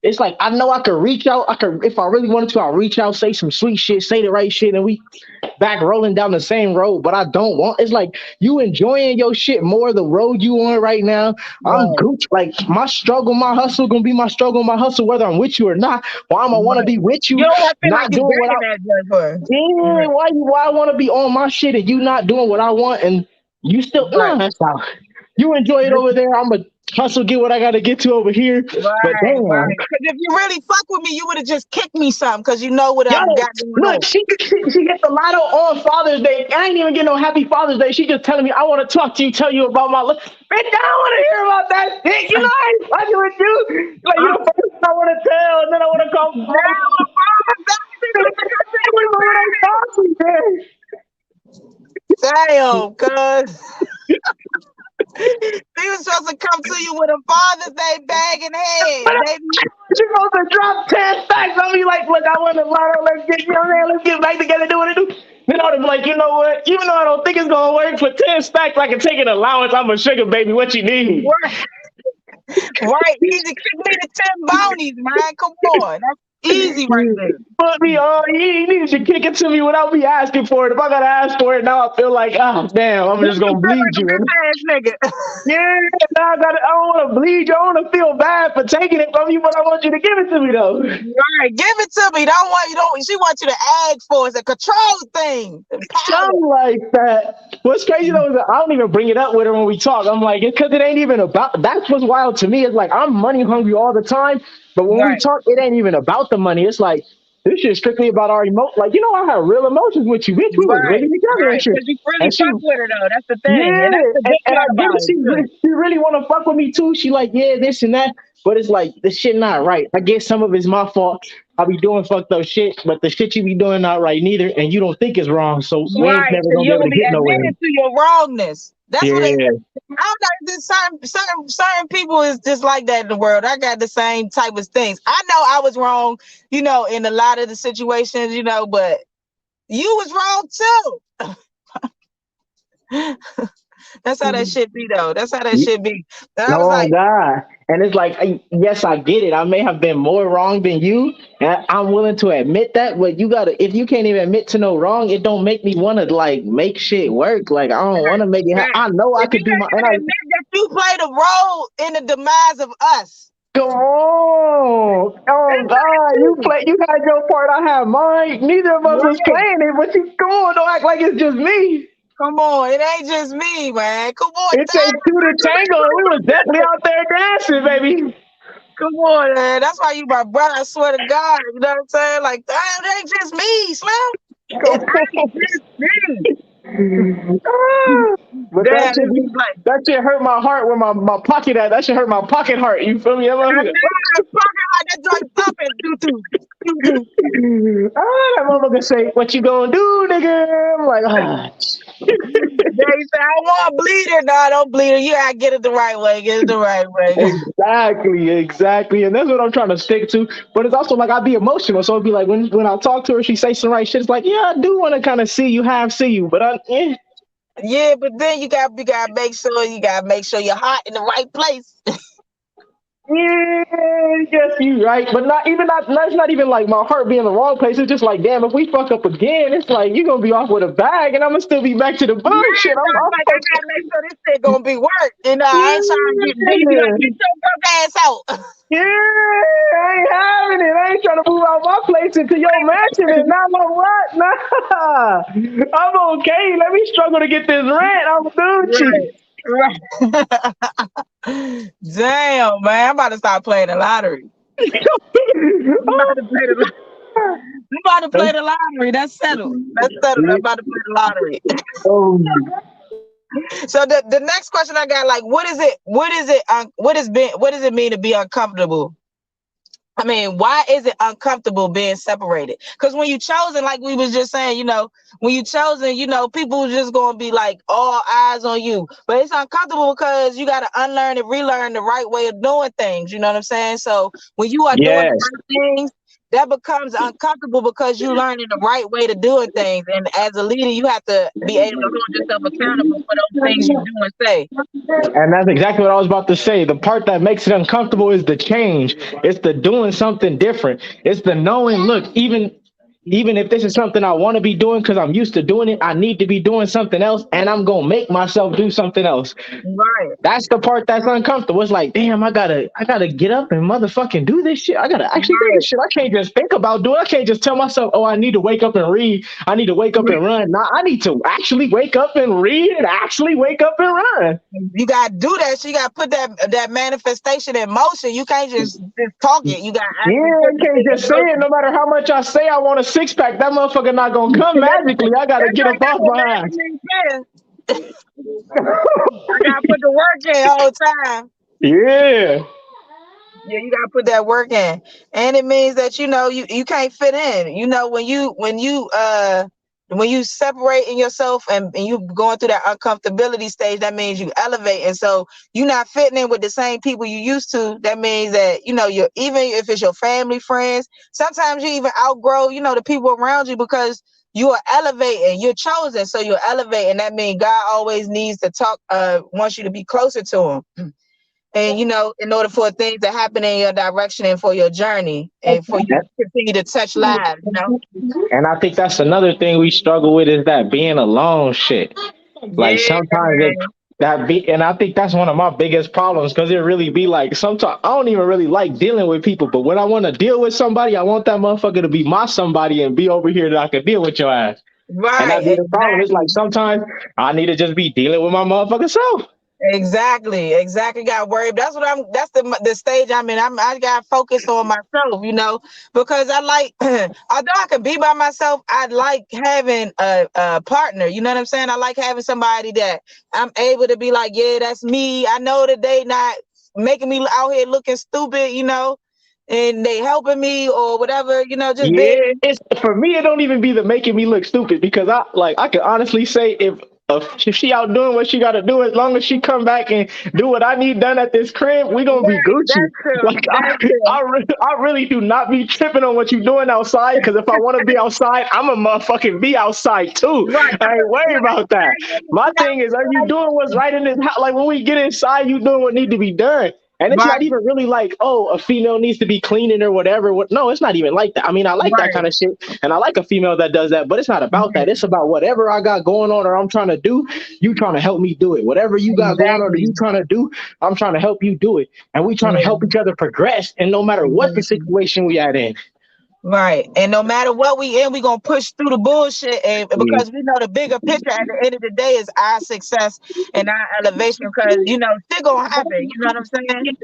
it's like I know I could reach out. I could, if I really wanted to, I'll reach out, say some sweet shit, say the right shit, and we back rolling down the same road. But I don't want. It's like you enjoying your shit more the road you on right now. I'm Gucci. Like my struggle, my hustle gonna be my struggle, my hustle, whether I'm with you or not. Why I'm gonna want to be with you, You don't have to feel not like you doing what I. begging that joint for. Yeah, why I want to be on my shit and you not doing what I want and you still that's how you enjoy it over there. I'm gonna hustle, get what I gotta get to over here. But damn, Because if you really fuck with me, you would have just kicked me something because you know what yo, I got going on. look, she gets the lotto on Father's Day. I ain't even getting no happy Father's Day. She just telling me I want to talk to you, tell you about my. Bitch, I don't want to hear about that shit. You know I ain't fucking with you. Like you the first I want to tell, and then I want to call. Damn, cuz. He was supposed to come to you with a Father's Day bag in hand, baby. She supposed to drop 10 stacks on me like, look, I want to lotto, let's get back together, do what it do. Then I would be like, you know what? Even though I don't think it's gonna work for 10 stacks, I can take an allowance. I'm a sugar baby. What you need? Right, easy. Kick me to 10 bounties, man. Come on. That's easy right there. Put me on. You need to kick it to me without me asking for it. If I gotta ask for it, now I feel like, oh damn, I'm just gonna bleed you. Nigga. Yeah, now I don't want to bleed you. I want to feel bad for taking it from you, but I want you to give it to me though. Right, give it to me. She wants you to ask for it. It's a control thing. Something like that. What's crazy though is that I don't even bring it up with her when we talk. I'm like, it's because it ain't even about. That's what's wild to me. It's like I'm money hungry all the time, but when we talk, it ain't even about the money. It's like this shit strictly about our emotion. Like I have real emotions with you, bitch. We was really together and shit. You really fuck with her though. That's the thing. Yeah, and I get it. She really want to fuck with me too. She like, yeah, this and that. But it's like the shit not right. I guess some of it's my fault. I be doing fucked up shit, but the shit you be doing not right neither, and you don't think it's wrong. So we ain't never gonna be able to get nowhere. To your wrongness. That's what I don't know. Certain people is just like that in the world. I got the same type of things. I know I was wrong, in a lot of the situations, but you was wrong too. That's how that shit be though. That's how that shit be. And God. And it's like, yes, I get it. I may have been more wrong than you. And I'm willing to admit that. But if you can't even admit to no wrong, it don't make me want to like make shit work. Like I don't want to make it happen. I know I could do my. And admit that you played a role in the demise of us. Come on. Oh God, you had your part, I had mine. Neither of us was playing it, but you come on, don't act like it's just me. Come on, it ain't just me, man. Come on. It takes two to tango. We was definitely out there dancing, baby. Come on, man. That's why you my brother. I swear to God. You know what I'm saying? Like, damn, it ain't just me, Slim. It ain't just me. But that shit hurt my heart where my pocket at. That shit hurt my pocket heart. You feel me? That joint popping. That motherfucker say, "What you gonna do, nigga?" I'm like, They say, I want to bleed her. No, I don't bleed her. You gotta get it the right way. Get it the right way. Exactly. And that's what I'm trying to stick to. But it's also like I be emotional. So it'd be like when I talk to her, she say some right shit. It's like, yeah, I do want to kind of see you, but yeah, but then you gotta make sure your heart in the right place. Yeah, yes, you right, but it's not even like my heart being in the wrong place. It's just like, damn, if we fuck up again, it's like you're gonna be off with a bag, and I'm gonna still be back to the bullshit. I gotta make sure this shit gonna be work. I ain't trying to get your broke ass out. Yeah, I ain't having it. I ain't trying to move out my place into your mansion and not know what. Nah, I'm okay. Let me struggle to get this rent. I'm Gucci. Right. Damn, man, I'm about to start playing the lottery. I'm about to play the lottery. That's settled. I'm about to play the lottery. So the next question I got, like, what does it mean to be uncomfortable? I mean, why is it uncomfortable being separated? Because when you chosen, like we was just saying, when you chosen, people just gonna be like all eyes on you. But it's uncomfortable because you gotta unlearn and relearn the right way of doing things. You know what I'm saying? So when you are doing the right things, that becomes uncomfortable because you learning the right way to do things. And as a leader, you have to be able to hold yourself accountable for those things you do and say. And that's exactly what I was about to say. The part that makes it uncomfortable is the change. It's the doing something different. It's the knowing, look, even if this is something I want to be doing because I'm used to doing it, I need to be doing something else, and I'm gonna make myself do something else. Right. That's the part that's uncomfortable. It's like, damn, I gotta get up and motherfucking do this shit. I gotta actually do this shit. I can't just think about doing it. I can't just tell myself, oh, I need to wake up and read. I need to wake up and run. Nah, I need to actually wake up and read and actually wake up and run. You gotta do that. So you gotta put that manifestation in motion. You can't just talk it. You gotta you can't just say it. No matter how much I say I want a six pack, that motherfucker not gonna come magically. I gotta get up off behind. I gotta put the work in all the time. Yeah. Yeah, you gotta put that work in. And it means that you can't fit in. When you separating yourself and you going through that uncomfortability stage, that means you elevate. And so you're not fitting in with the same people you used to. That means that, you're, even if it's your family, friends, sometimes you even outgrow, the people around you because you are elevating. You're chosen, so you're elevating. That means God always needs to wants you to be closer to him. And, in order for things to happen in your direction and for your journey and for you to continue to touch lives, And I think that's another thing we struggle with is that being alone shit. Like sometimes and I think that's one of my biggest problems because it really be like sometimes I don't even really like dealing with people, but when I want to deal with somebody, I want that motherfucker to be my somebody and be over here that I can deal with your ass. Right. And that's the problem. It's like sometimes I need to just be dealing with my motherfucking self. Exactly. Got worried. That's the stage I'm in. I got to focus on myself, because I like, although I can be by myself, I like having a partner. You know what I'm saying? I like having somebody that I'm able to be like, yeah, that's me. I know that they not making me out here looking stupid, and they helping me or whatever, just being. For me, it don't even be the making me look stupid because I can honestly say if she out doing what she got to do, as long as she come back and do what I need done at this crib, we gonna be Gucci. Like I really do not be tripping on what you doing outside because if I want to be outside, I'm a motherfucking be outside too. Right. I ain't worried about that. My thing is, are you doing what's right in this house? Like when we get inside, you doing what need to be done. And it's not even really like, oh, a female needs to be cleaning or whatever. No, it's not even like that. I mean, I like that kind of shit. And I like a female that does that, but it's not about that. It's about whatever I got going on or I'm trying to do, you trying to help me do it. Whatever you got going on or you trying to do, I'm trying to help you do it. And we trying to help each other progress. And no matter what the situation we at in. Right. And no matter what we in, we gonna push through the bullshit, and because we know the bigger picture at the end of the day is our success and our elevation, because shit gonna happen. You know what I'm saying?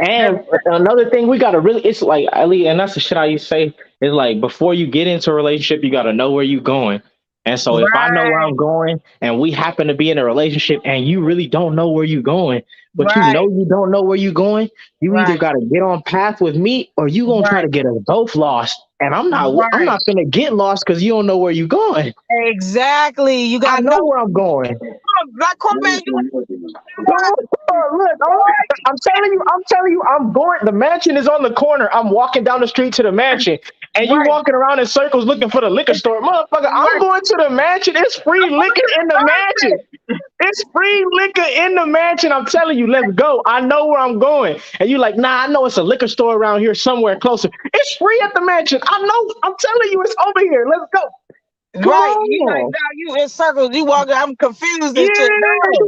And another thing we gotta really, it's like, Ali, and that's the shit I used to say, is like before you get into a relationship, you gotta know where you're going. And so if I know where I'm going and we happen to be in a relationship and you really don't know where you're going, but you don't know where you're going, you either got to get on path with me or you going to try to get us both lost. And I'm not going to get lost because you don't know where you're going. Exactly. You got to know where I'm going. Black Coleman, Look, I'm telling you, I'm going. The mansion is on the corner. I'm walking down the street to the mansion. And you walking around in circles looking for the liquor store. Motherfucker, I'm going to the mansion. It's free liquor in the mansion. It's free liquor in the mansion. I'm telling you, let's go. I know where I'm going. And you like, nah, I know it's a liquor store around here somewhere closer. It's free at the mansion. I know. I'm telling you, it's over here. Let's go. You in circles. You walking. I'm confused. You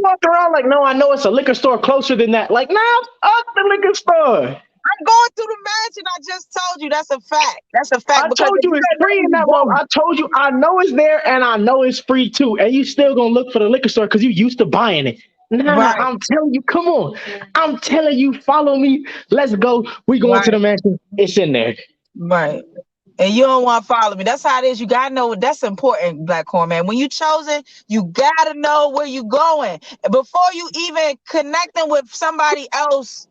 walk around like, no, I know it's a liquor store closer than that. Like, nah, fuck the liquor store. I'm going through the mansion. I just told you that's a fact. That's a fact. I told you it's free in that one. I told you I know it's there and I know it's free too. And you still gonna look for the liquor store because you used to buying it. I'm telling you, come on. I'm telling you, follow me. Let's go. We going to the mansion. It's in there. Right. And you don't want to follow me. That's how it is. You gotta know. That's important, Black Corn Man. When you chosen, you gotta know where you going before you even connecting with somebody else.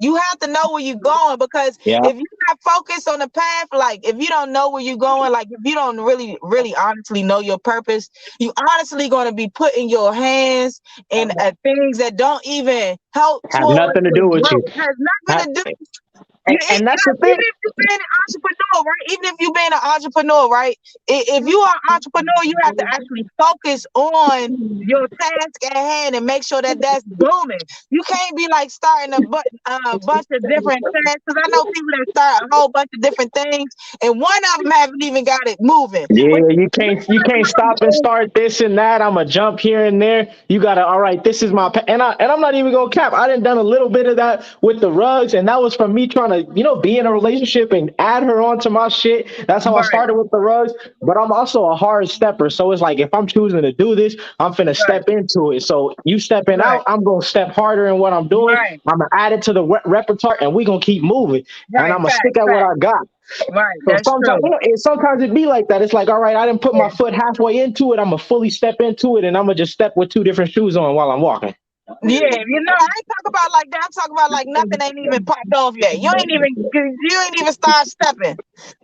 You have to know where you're going, because if you're not focused on the path, like if you don't know where you're going, like if you don't really honestly know your purpose, you honestly going to be putting your hands in things that don't even help. Have nothing to do with you. Has nothing to do. And that's the Even thing. if you're being an entrepreneur, right? Even if you're being an entrepreneur, right? If you are an entrepreneur, you have to actually focus on your task at hand and make sure that that's booming. You can't be like starting a bunch of different tasks, because I know people that start a whole bunch of different things, and one of them haven't even got it moving. Yeah, you can't stop and start this and that. I'ma jump here and there. You gotta, all right, this is my and I'm not even gonna cap. I done a little bit of that with the rugs, and that was from me trying to, be in a relationship and add her onto my shit. That's how I started with the rugs. But I'm also a hard stepper. So it's like if I'm choosing to do this, I'm finna step into it. So you stepping out, I'm gonna step harder in what I'm doing. I'm gonna add it to the repertoire, and we gonna keep moving. And I'm gonna stick at what I got. Right. So sometimes it be like that. It's like, all right, I didn't put my foot halfway into it. I'm gonna fully step into it, and I'm gonna just step with two different shoes on while I'm walking. Yeah, I ain't talking about like that. I'm talking about like nothing ain't even popped off yet. You ain't even start stepping.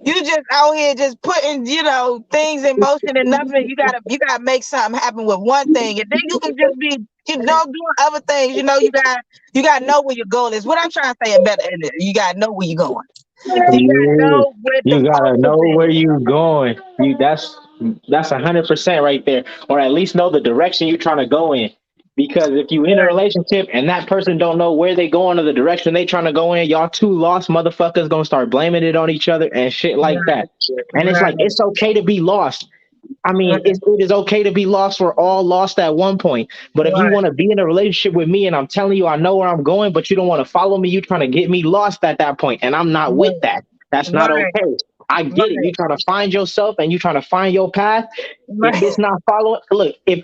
You just out here just putting, things in motion and nothing. You gotta make something happen with one thing, and then you can just be, doing other things. You gotta know where your goal is. What I'm trying to say is better. You gotta know where you're going. You gotta know where you're going. That's 100% right there, or at least know the direction you're trying to go in. Because if you in a relationship and that person don't know where they going or the direction they trying to go in, y'all two lost motherfuckers gonna start blaming it on each other and shit like that. And it's like, it's okay to be lost. I mean, it is okay to be lost. We're all lost at one point. But if you want to be in a relationship with me and I'm telling you I know where I'm going, but you don't want to follow me, you trying to get me lost at that point, and I'm not with that. That's not okay. I get it. You trying to find yourself and you trying to find your path. If it's not following, look, if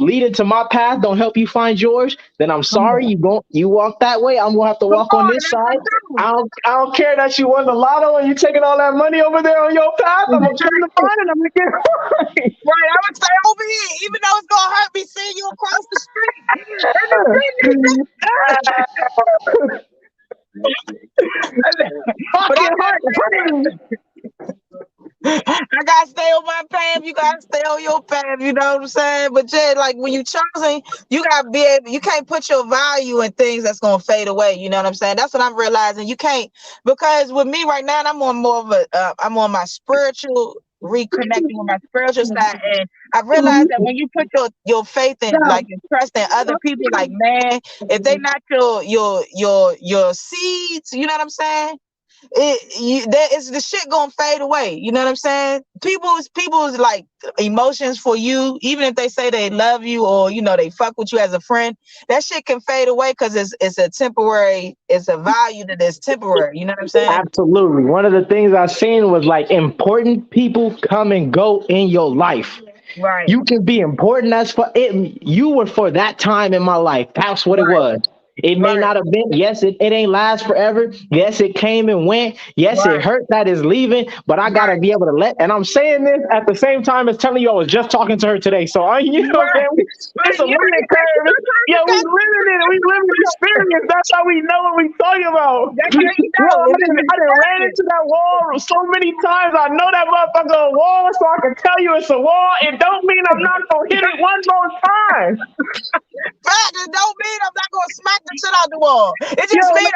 leading to my path don't help you find yours, then I'm sorry. You walk that way. I'm gonna have to walk on this side. I don't care that you won the lotto and you taking all that money over there on your path. I'm gonna try to find it. I'm gonna get it. Right, I'm gonna stay over here, even though it's gonna hurt me seeing you across the street. I gotta stay on my path. You gotta stay on your path. You know what I'm saying? But yeah, like when you choosing, you gotta be able. You can't put your value in things that's gonna fade away. You know what I'm saying? That's what I'm realizing. You can't, because with me right now, I'm on more of a. I'm on my spiritual, reconnecting with my spiritual side, and I realized that when you put your faith in, like, your trust in other people, like, man, if they not your seeds, you know what I'm saying? The shit gonna fade away. You know what I'm saying? People's like emotions for you, even if they say they love you or they fuck with you as a friend, that shit can fade away because it's a value that is temporary. You know what I'm saying? Absolutely. One of the things I seen was like important people come and go in your life. Right. You can be important as for it. You were for that time in my life. That's what it was. It may not have been. Yes, it ain't last forever. Yes, it came and went. Yes, it hurt that is leaving. But I gotta be able to and I'm saying this at the same time as telling you I was just talking to her today. So it's a learning curve. Yeah, we living it. We living the experience. That's how we know what we talking about. I done ran into that wall so many times. I know that motherfucker a wall, so I can tell you it's a wall. It don't mean I'm not gonna hit it one more time. It don't mean I'm not gonna smack the shit out the wall. It just means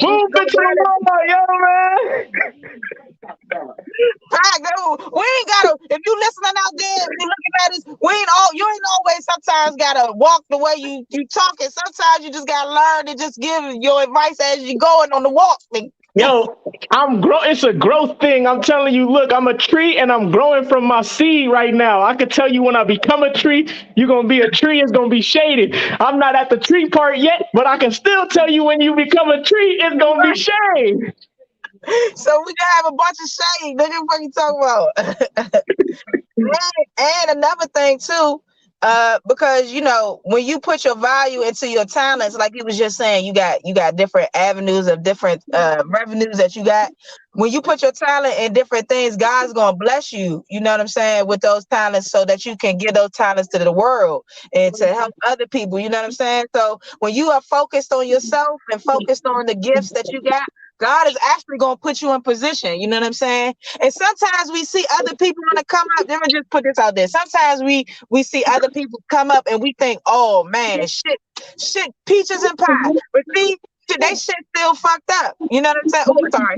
boom into the wall, yo, man. We ain't gotta. If you listening out there, if you looking at us, you ain't always sometimes gotta walk the way you talking. Sometimes you just gotta learn to just give your advice as you going on the walk. Yo, it's a growth thing. I'm telling you, look, I'm a tree and I'm growing from my seed right now. I could tell you when I become a tree, you're going to be a tree. It's going to be shaded. I'm not at the tree part yet, but I can still tell you when you become a tree, it's going to be shade. So we can have a bunch of shade. Nigga, what you talking about? and another thing too, because when you put your value into your talents, like he was just saying, you got different avenues of different revenues that you got. When you put your talent in different things, God's gonna bless you, you know what I'm saying, with those talents, so that you can give those talents to the world and to help other people, you know what I'm saying? So when you are focused on yourself and focused on the gifts that you got, God is actually going to put you in position. You know what I'm saying? And sometimes we see other people want to come up. Let me just put this out there. Sometimes we see other people come up and we think, oh man, shit, peaches and pie. But see, they shit still fucked up. You know what I'm saying? Oh, I'm sorry.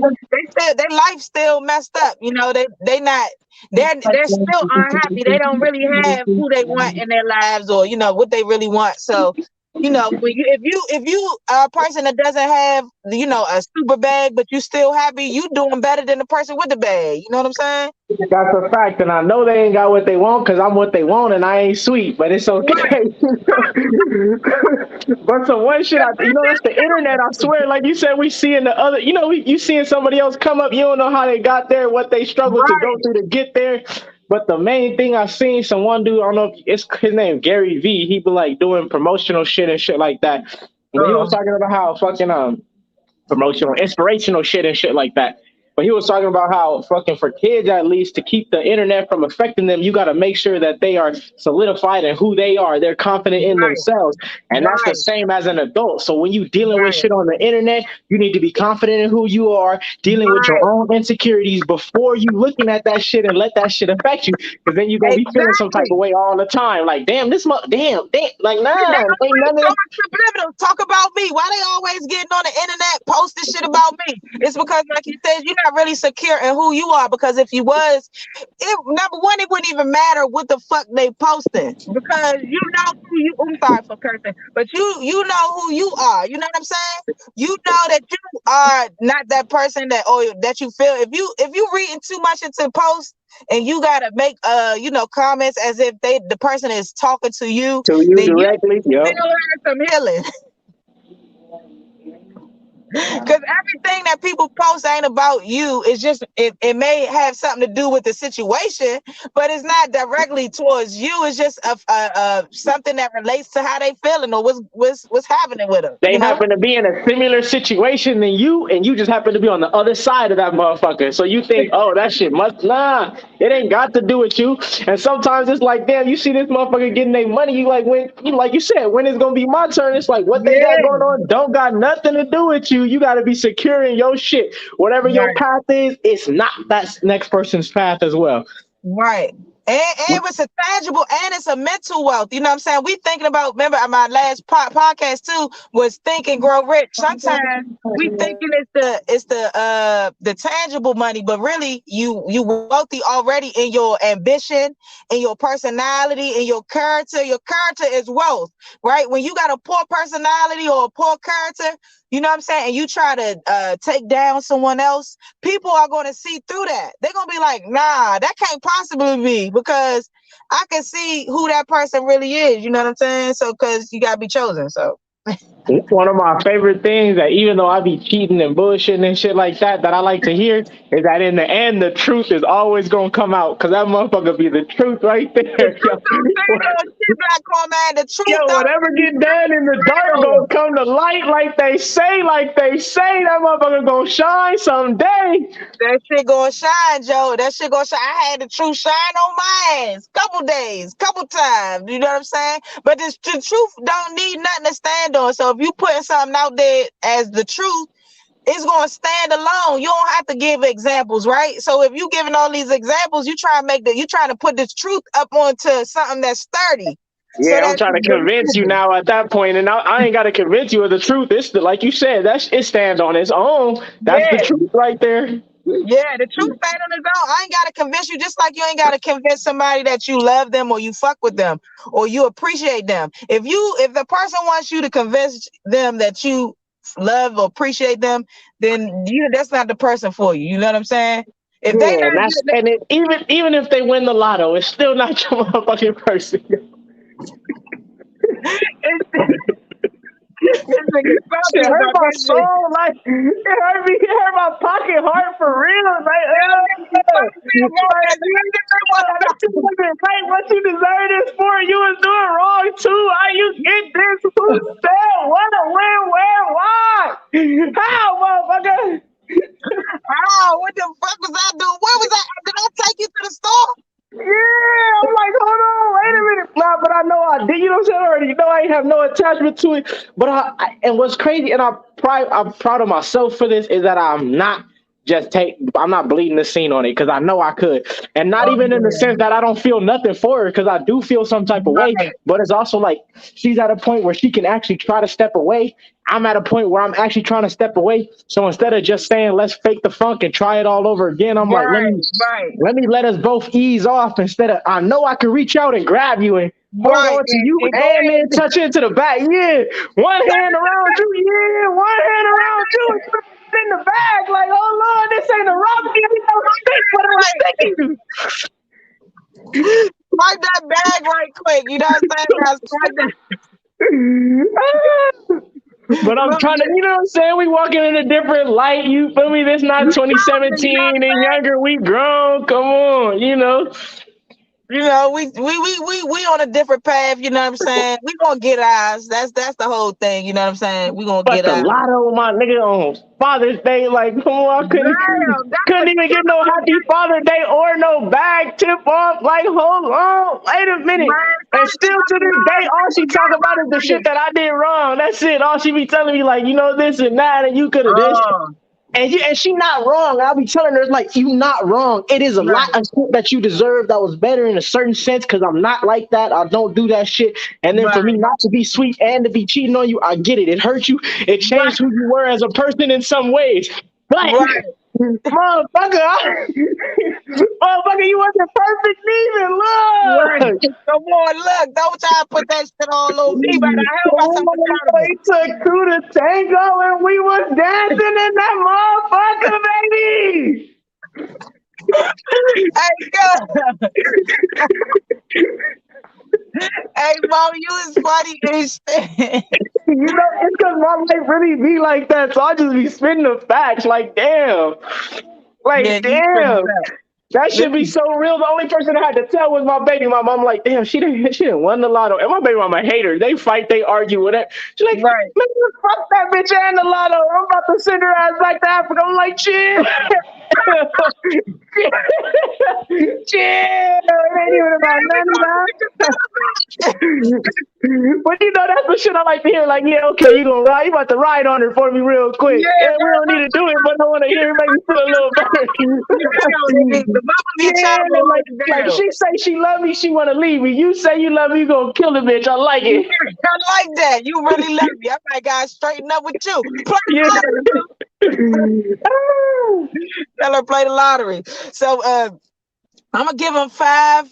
Their life still messed up. You know, they're still unhappy. They don't really have who they want in their lives, or you know what they really want. So, you know, if you are a person that doesn't have, you know, a super bag, but you still happy, you doing better than the person with the bag. You know what I'm saying? That's a fact, and I know they ain't got what they want because I'm what they want, and I ain't sweet, but it's okay. But some one shit, you know, that's the internet. I swear, like you said, we see in the other, you know, you seeing somebody else come up, you don't know how they got there, what they struggled to go through to get there. But the main thing I seen, some one dude, I don't know if it's his name, Gary V. He be like doing promotional shit and shit like that. And he was talking about how fucking promotional, inspirational shit and shit like that. But he was talking about how fucking for kids, at least, to keep the internet from affecting them, you got to make sure that they are solidified in who they are. They're confident in themselves. And that's the same as an adult. So when you dealing with shit on the internet, you need to be confident in who you are, dealing with your own insecurities before you looking at that shit and let that shit affect you. Because then you're going to be feeling some type of way all the time. Like, damn, damn. Like, nah, ain't none of that. Talk about me. Why they always getting on the internet posting shit about me? It's because, like you said, you're not really secure in who you are. Because if you was, number one, it wouldn't even matter what the fuck they posting, because you know who you. I'm sorry for cursing, but you know who you are. You know what I'm saying? You know that you are not that person that you feel. If you reading too much into posts and you gotta make you know, comments as if the person is talking to you directly, you still have some healing. Because everything that people post ain't about you. It's just it may have something to do with the situation, but it's not directly towards you. It's just something that relates to how they feeling or what's happening with them. They happen to be in a similar situation than you, and you just happen to be on the other side of that motherfucker. So you think, oh, that shit it ain't got to do with you. And sometimes it's like, damn, you see this motherfucker getting their money. You like, like you said, when it's gonna be my turn? It's like, what they got going on don't got nothing to do with you. You got to be secure in your shit. Whatever your path is, it's not that next person's path as well. Right. And it's a tangible and it's a mental wealth. You know what I'm saying? We thinking about, remember my last podcast too was Think and Grow Rich. Sometimes we thinking it's the tangible money, but really you wealthy already in your ambition, in your personality, in your character. Your character is wealth, right? When you got a poor personality or a poor character, you know what I'm saying, and you try to take down someone else, people are going to see through that. They're going to be like, nah, that can't possibly be, because I can see who that person really is. You know what I'm saying? So, because you got to be chosen. So one of my favorite things, that even though I be cheating and bullshitting and shit like that I like to hear, is that in the end, the truth is always going to come out, because that motherfucker be the truth right there. Whatever get done in the dark gonna come to light, like they say, that motherfucker gonna shine someday. That shit gonna shine, Joe. That shit gonna shine. I had the truth shine on my ass couple times. You know what I'm saying? But the truth don't need nothing to stand on. So if you putting something out there as the truth, it's going to stand alone. You don't have to give examples, right? So if you giving all these examples, you trying to put this truth up onto something that's sturdy. Yeah, so I'm trying to convince you now at that point, and I ain't got to convince you of the truth. It's like you said, it stands on its own. That's the truth right there. Yeah, the truth stands on its own. I ain't got to convince you, just like you ain't got to convince somebody that you love them or you fuck with them or you appreciate them. If the person wants you to convince them that you love or appreciate them, then that's not the person for you. You know what I'm saying? If even if they win the lotto, it's still not your motherfucking person. It hurt my soul, like it hurt my pocket heart for real. Like, what you deserve this for? You was doing wrong too. How you get this? Who said? What? When? Where? Why? How, motherfucker? How? What the fuck was I doing? Where was I? Did I take you to the store? Yeah, I'm like, hold on, wait a minute. Nah, but I know I did. You know what I'm saying already? You know I ain't have no attachment to it. But and what's crazy, and I'm proud of myself for this, is that I'm not I'm not bleeding the scene on it because I know I could. And not even in the sense that I don't feel nothing for her because I do feel some type of way, but it's also like she's at a point where she can actually try to step away. I'm at a point where I'm actually trying to step away. So instead of just saying, let's fake the funk and try it all over again, I'm like, let us both ease off instead of, I know I can reach out and grab you and hold on to you and then touch into the back. Yeah. One hand around you. Yeah. One hand around you. In the bag, like, oh Lord, this ain't a rock. What am I thinking? Swipe that bag right quick. You know what I'm saying? But I'm trying to, you know what I'm saying? We walking in a different light. You feel me? This not 2017 and younger. We grown. Come on, you know. You know, we on a different path, you know what I'm saying? We gonna get ours. That's the whole thing, you know what I'm saying? We gonna get ours. But the lotto, my nigga, on Father's Day, like, come on, I couldn't even get no happy Father's Day or no bag tip off. Like, hold on, wait a minute. And still to this day, all she talk about is the shit that I did wrong. That's it. All she be telling me, like, you know, this and that, and you could have this. And she not wrong. I'll be telling her, like, you not wrong. It is a lot of shit that you deserve that was better in a certain sense because I'm not like that. I don't do that shit. And then for me not to be sweet and to be cheating on you, I get it. It hurt you. It changed who you were as a person in some ways. But motherfucker, you wasn't perfect neither. Look. Come on, look. Don't try to put that shit all over me, but I held myself accountable. We took two to tango and we was dancing in that motherfucker, baby. Hey, God. Hey, Mo, you is funny as shit. You know, it's because my life really be like that, so I just be spitting the facts. Like, damn. Like, damn. That should be so real. The only person I had to tell was my baby mama. I'm like, damn, she didn't win the lotto. And my baby mama hate her. They fight, they argue with her. She's like, man, fuck that bitch and the lotto. I'm about to send her ass back to Africa. I'm like, chill. Chill. It ain't even about none of that. But you know, that's the shit I like to hear. Like, yeah, okay, you about to ride on her for me real quick. Yeah, and we don't need to do it, but I want to hear it make me feel a little better. Like she say she love me, she want to leave me. You say you love me, you gonna kill the bitch. I like it. I like that. You really love me. I might gotta straighten up with you. Tell her play the lottery. So I'm gonna give them five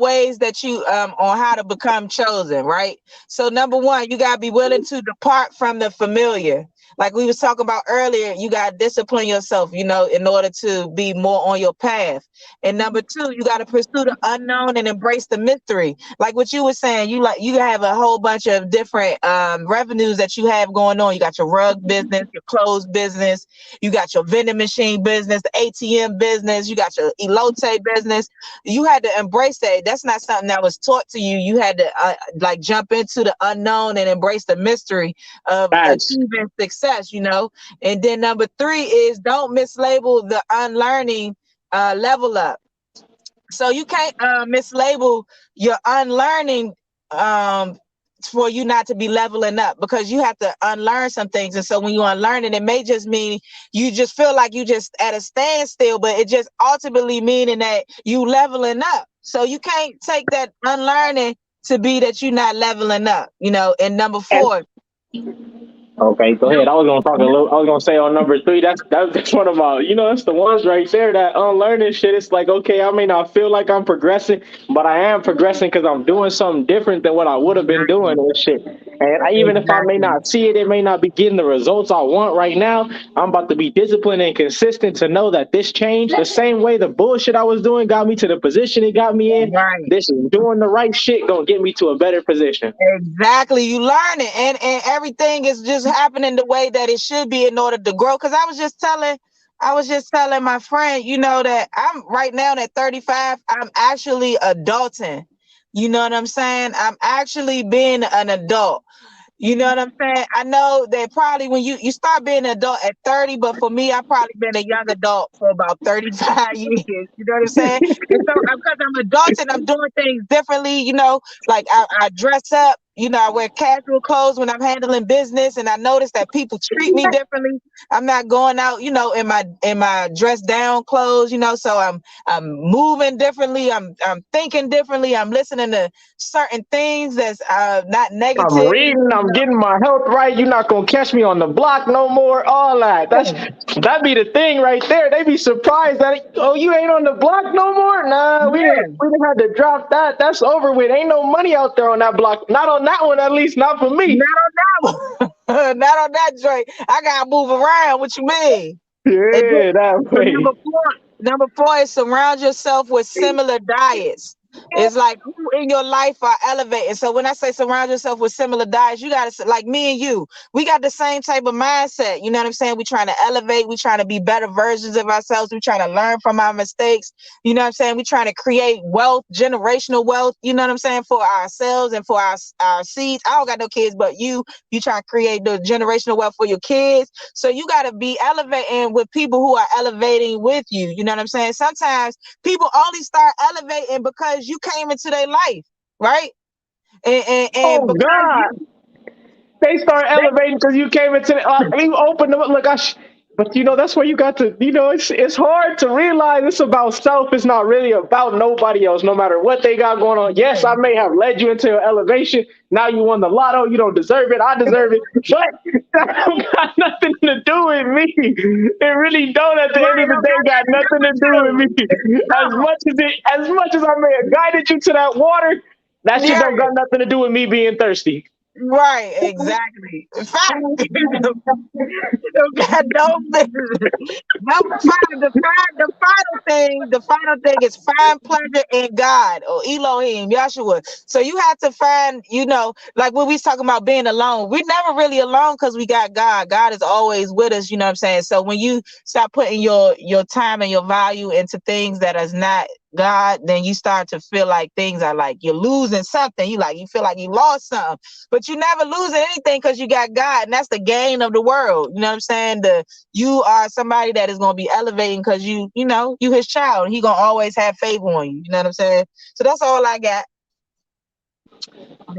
ways that you on how to become chosen, right? So number one, you gotta be willing to depart from the familiar. Like we was talking about earlier, you gotta discipline yourself, you know, in order to be more on your path. And number two, you gotta pursue the unknown and embrace the mystery. Like what you were saying, you have a whole bunch of different revenues that you have going on. You got your rug business, your clothes business, you got your vending machine business, the ATM business, you got your elote business. You had to embrace that. That's not something that was taught to you. You had to like jump into the unknown and embrace the mystery of achieving success. You know, and then number three is don't mislabel the unlearning level up. So you can't mislabel your unlearning for you not to be leveling up, because you have to unlearn some things. And so when you unlearn it, it may just mean you just feel like you just at a standstill, but it just ultimately meaning that you leveling up. So you can't take that unlearning to be that you're not leveling up, you know. And number four. Okay, go ahead. I was gonna say on number three, that's one of my, you know, that's the ones right there, that unlearning shit. It's like, okay, I may not feel like I'm progressing, but I am progressing because I'm doing something different than what I would have been doing and shit. And even if I may not see it, it may not be getting the results I want right now, I'm about to be disciplined and consistent to know that this changed the same way the bullshit I was doing got me to the position it got me in. Right. This is doing the right shit gonna get me to a better position. Exactly. You learn it, and everything is just happening the way that it should be in order to grow. Because I was just telling my friend, you know, that I'm right now at 35, I'm actually adulting. You know what I'm saying? I'm actually being an adult. You know what I'm saying? I know that probably when you start being an adult at 30, but for me, I've probably been a young adult for about 35 years. You know what I'm saying? And so because I'm adulting, I'm doing things differently, you know, like I dress up I wear casual clothes when I'm handling business, and I notice that people treat me differently. I'm not going out, in my dress down clothes, so I'm moving differently. I'm thinking differently. I'm listening to certain things that's not I'm negative. reading, I'm getting my health right. You're not gonna catch me on the block no more. All that. That be the thing right there. They be surprised that you ain't on the block no more. Nah, we didn't have to drop that. That's over with. Ain't no money out there on that block. Not on that one, at least. Not for me. Not on that one. Not on that joint. I gotta move around. What you mean? Yeah, that way. Number four is surround yourself with similar diets. It's like who in your life are elevating. So when I say surround yourself with similar diets, you gotta, like me and you, we got the same type of mindset. You know what I'm saying? We're trying to elevate. We're trying to be better versions of ourselves. We're trying to learn from our mistakes. You know what I'm saying? We're trying to create wealth, generational wealth. You know what I'm saying? For ourselves and for our seeds. I don't got no kids, but you trying to create the generational wealth for your kids. So you got to be elevating with people who are elevating with you. You know what I'm saying? Sometimes people only start elevating because you came into their life, right? And oh God, they start elevating because you came into you opened them. Look, but that's where you got to. It's hard to realize it's about self. It's not really about nobody else. No matter what they got going on. Yes, I may have led you into your elevation. Now you won the lotto. You don't deserve it. I deserve it. But that don't got nothing to do with me. It really don't. At the end of the day, got nothing to do with me. As much as I may have guided you to that water, that shit don't got nothing to do with me being thirsty. Right, exactly. In fact, got no business. Number five, the final thing is find pleasure in God or Elohim, Yahshua. So you have to find, like when we talking about being alone, we're never really alone because we got God. God is always with us, you know what I'm saying? So when you start putting your time and your value into things that is not God, then you start to feel like things are like you're losing something. You feel like you lost something, but you never losing anything because you got God, and that's the gain of the world. You know what I'm saying? You are somebody that is going to be elevating because you his child, and he gonna always have favor on you. You know what I'm saying? So that's all I got.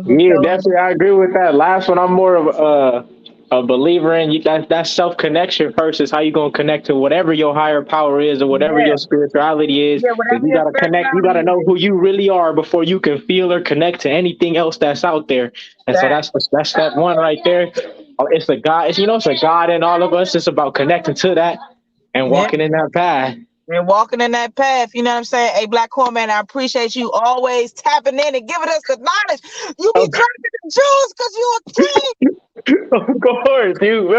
Yeah, definitely, I agree with that. Last one, I'm more of a believer in that self connection first is how you gonna connect to whatever your higher power is or whatever your spirituality is. You gotta connect. You gotta know who you really are before you can feel or connect to anything else that's out there. And so that's step one right there. It's a God. It's a God in all of us. It's about connecting to that and walking in that path. And walking in that path, you know what I'm saying? Hey, Black Corn Man, I appreciate you always tapping in and giving us the knowledge. You be drinking the juice because you a king. Of course, dude.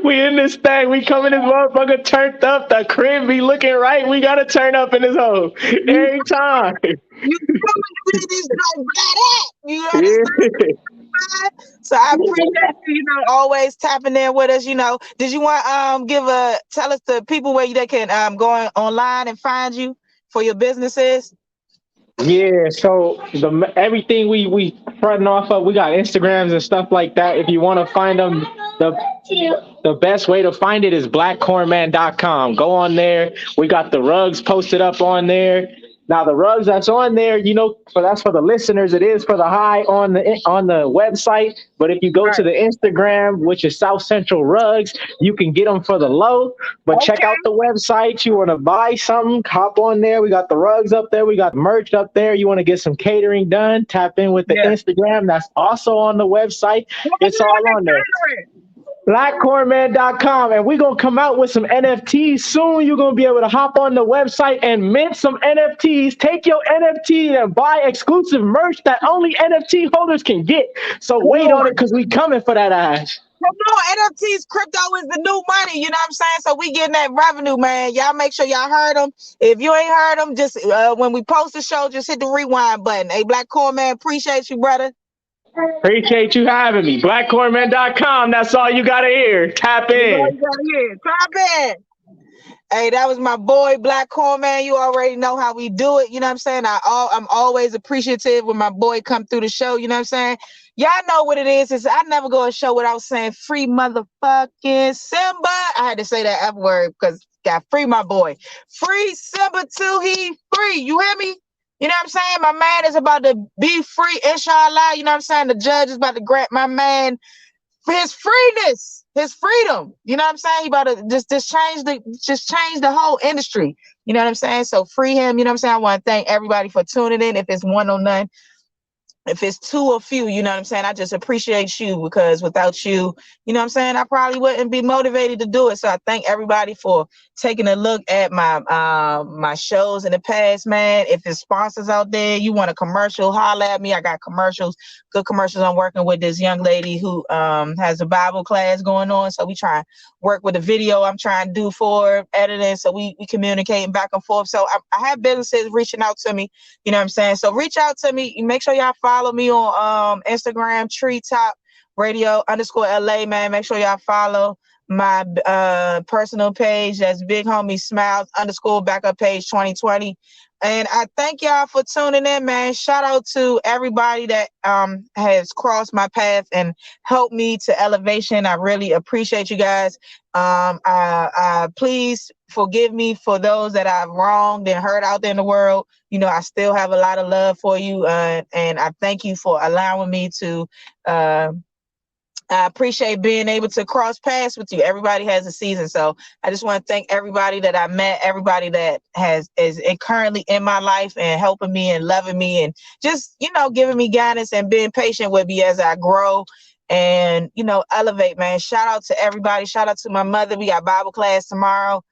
We in this thing. We come in this motherfucker turned up. The crib be looking right. We gotta turn up in this hole every time. So I appreciate you, always tapping in with us. Did you want tell us the people where they can go online and find you for your businesses? Yeah, so everything we fronting off of, we got Instagrams and stuff like that. If you want to find them, the best way to find it is blackcornman.com. Go on there. We got the rugs posted up on there. Now the rugs that's on there, that's for the listeners. It is for the high on the website. But if you go to the Instagram, which is South Central Rugs, you can get them for the low. But check out the website. You want to buy something, hop on there. We got the rugs up there. We got merch up there. You want to get some catering done, tap in with the Instagram. That's also on the website. It's all on there. Blackcornman.com, and we're going to come out with some NFTs soon. You're going to be able to hop on the website and mint some NFTs. Take your NFT and buy exclusive merch that only NFT holders can get. So wait on it because we coming for that ass. NFTs, crypto is the new money. You know what I'm saying? So we getting that revenue, man. Y'all make sure y'all heard them. If you ain't heard them, just when we post the show, just hit the rewind button. Hey, Black Corn Man, appreciate you, brother. Appreciate you having me. Blackcornman.com. That's all you gotta hear. Tap in. Hey, that was my boy, Black Corn Man. You already know how we do it. You know what I'm saying? I'm always appreciative when my boy come through the show. You know what I'm saying? Y'all know what it is. I never go a show without saying free motherfucking Simba. I had to say that F word because got free my boy. Free Simba too. He free. You hear me? You know what I'm saying? My man is about to be free, inshallah. You know what I'm saying? The judge is about to grant my man his freeness, his freedom. You know what I'm saying? He about to just change the whole industry. You know what I'm saying? So free him. You know what I'm saying? I want to thank everybody for tuning in. If it's one or none, if it's two or few, you know what I'm saying? I just appreciate you, because without you, you know what I'm saying, I probably wouldn't be motivated to do it. So I thank everybody for taking a look at my my shows in the past, man. If there's sponsors out there, you want a commercial, holla at me. I got commercials, good commercials. I'm working with this young lady who has a Bible class going on. So we try and work with the video I'm trying to do for editing. So we communicating back and forth. So I have businesses reaching out to me, you know what I'm saying? So reach out to me. Make sure y'all follow me on Instagram, Treetop Radio _LA, man. Make sure y'all follow my personal page. That's Big Homie Smiles _backup page 2020. And I thank y'all for tuning in, man. Shout out to everybody that has crossed my path and helped me to elevation. I really appreciate you guys. I please forgive me for those that I've wronged and hurt out there in the world. You know, I still have a lot of love for you, and I thank you for allowing me to I appreciate being able to cross paths with you. Everybody has a season. So I just want to thank everybody that I met, everybody that is currently in my life and helping me and loving me and just, you know, giving me guidance and being patient with me as I grow and, you know, elevate, man. Shout out to everybody. Shout out to my mother. We got Bible class tomorrow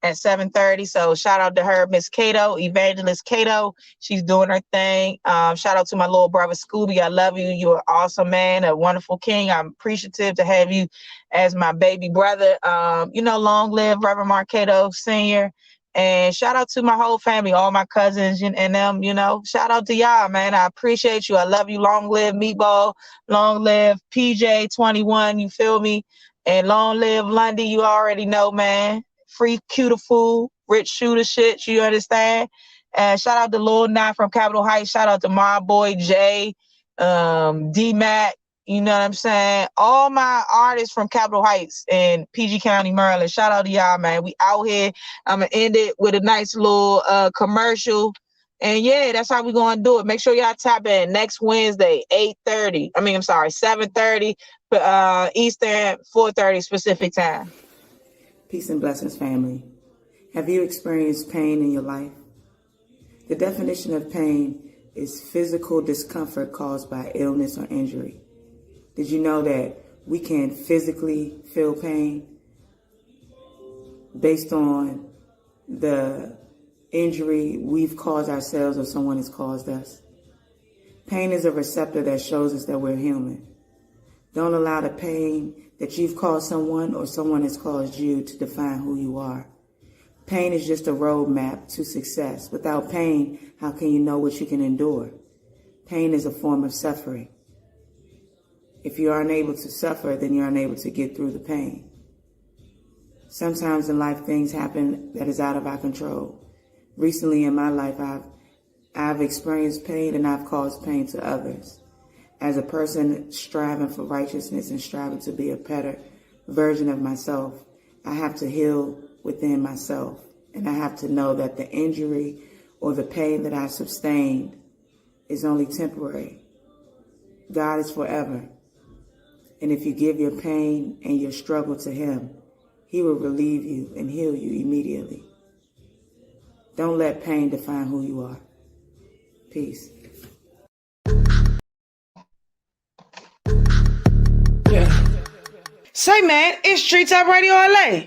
at 7:30. So shout out to her, Miss Cato, Evangelist Cato. She's doing her thing. Shout out to my little brother Scooby. I love you. You're an awesome man, a wonderful king. I'm appreciative to have you as my baby brother. You know, long live Reverend Mark Cato Sr. And shout out to my whole family, all my cousins and them, you know. Shout out to y'all, man. I appreciate you. I love you. Long live Meatball. Long live PJ21. You feel me? And long live Lundy, you already know, man. Free Cutiful, Rich Shooter shit, you understand? And shout out to Lil Nat from Capitol Heights. Shout out to my boy Jay, D-Mac, you know what I'm saying? All my artists from Capitol Heights and PG County, Maryland. Shout out to y'all, man. We out here. I'm going to end it with a nice little commercial. And yeah, that's how we're going to do it. Make sure y'all tap in next Wednesday, 7:30 Eastern, 4:30 Pacific time. Peace and blessings, family. Have you experienced pain in your life? The definition of pain is physical discomfort caused by illness or injury. Did you know that we can physically feel pain based on the injury we've caused ourselves or someone has caused us? Pain is a receptor that shows us that we're human. Don't allow the pain that you've caused someone or someone has caused you to define who you are. Pain is just a roadmap to success. Without pain, how can you know what you can endure? Pain is a form of suffering. If you are unable to suffer, then you're unable to get through the pain. Sometimes in life, things happen that is out of our control. Recently in my life, I've experienced pain and I've caused pain to others. As a person striving for righteousness and striving to be a better version of myself, I have to heal within myself. And I have to know that the injury or the pain that I sustained is only temporary. God is forever. And if you give your pain and your struggle to Him, He will relieve you and heal you immediately. Don't let pain define who you are. Peace. Say, man, it's Treetop Radio LA.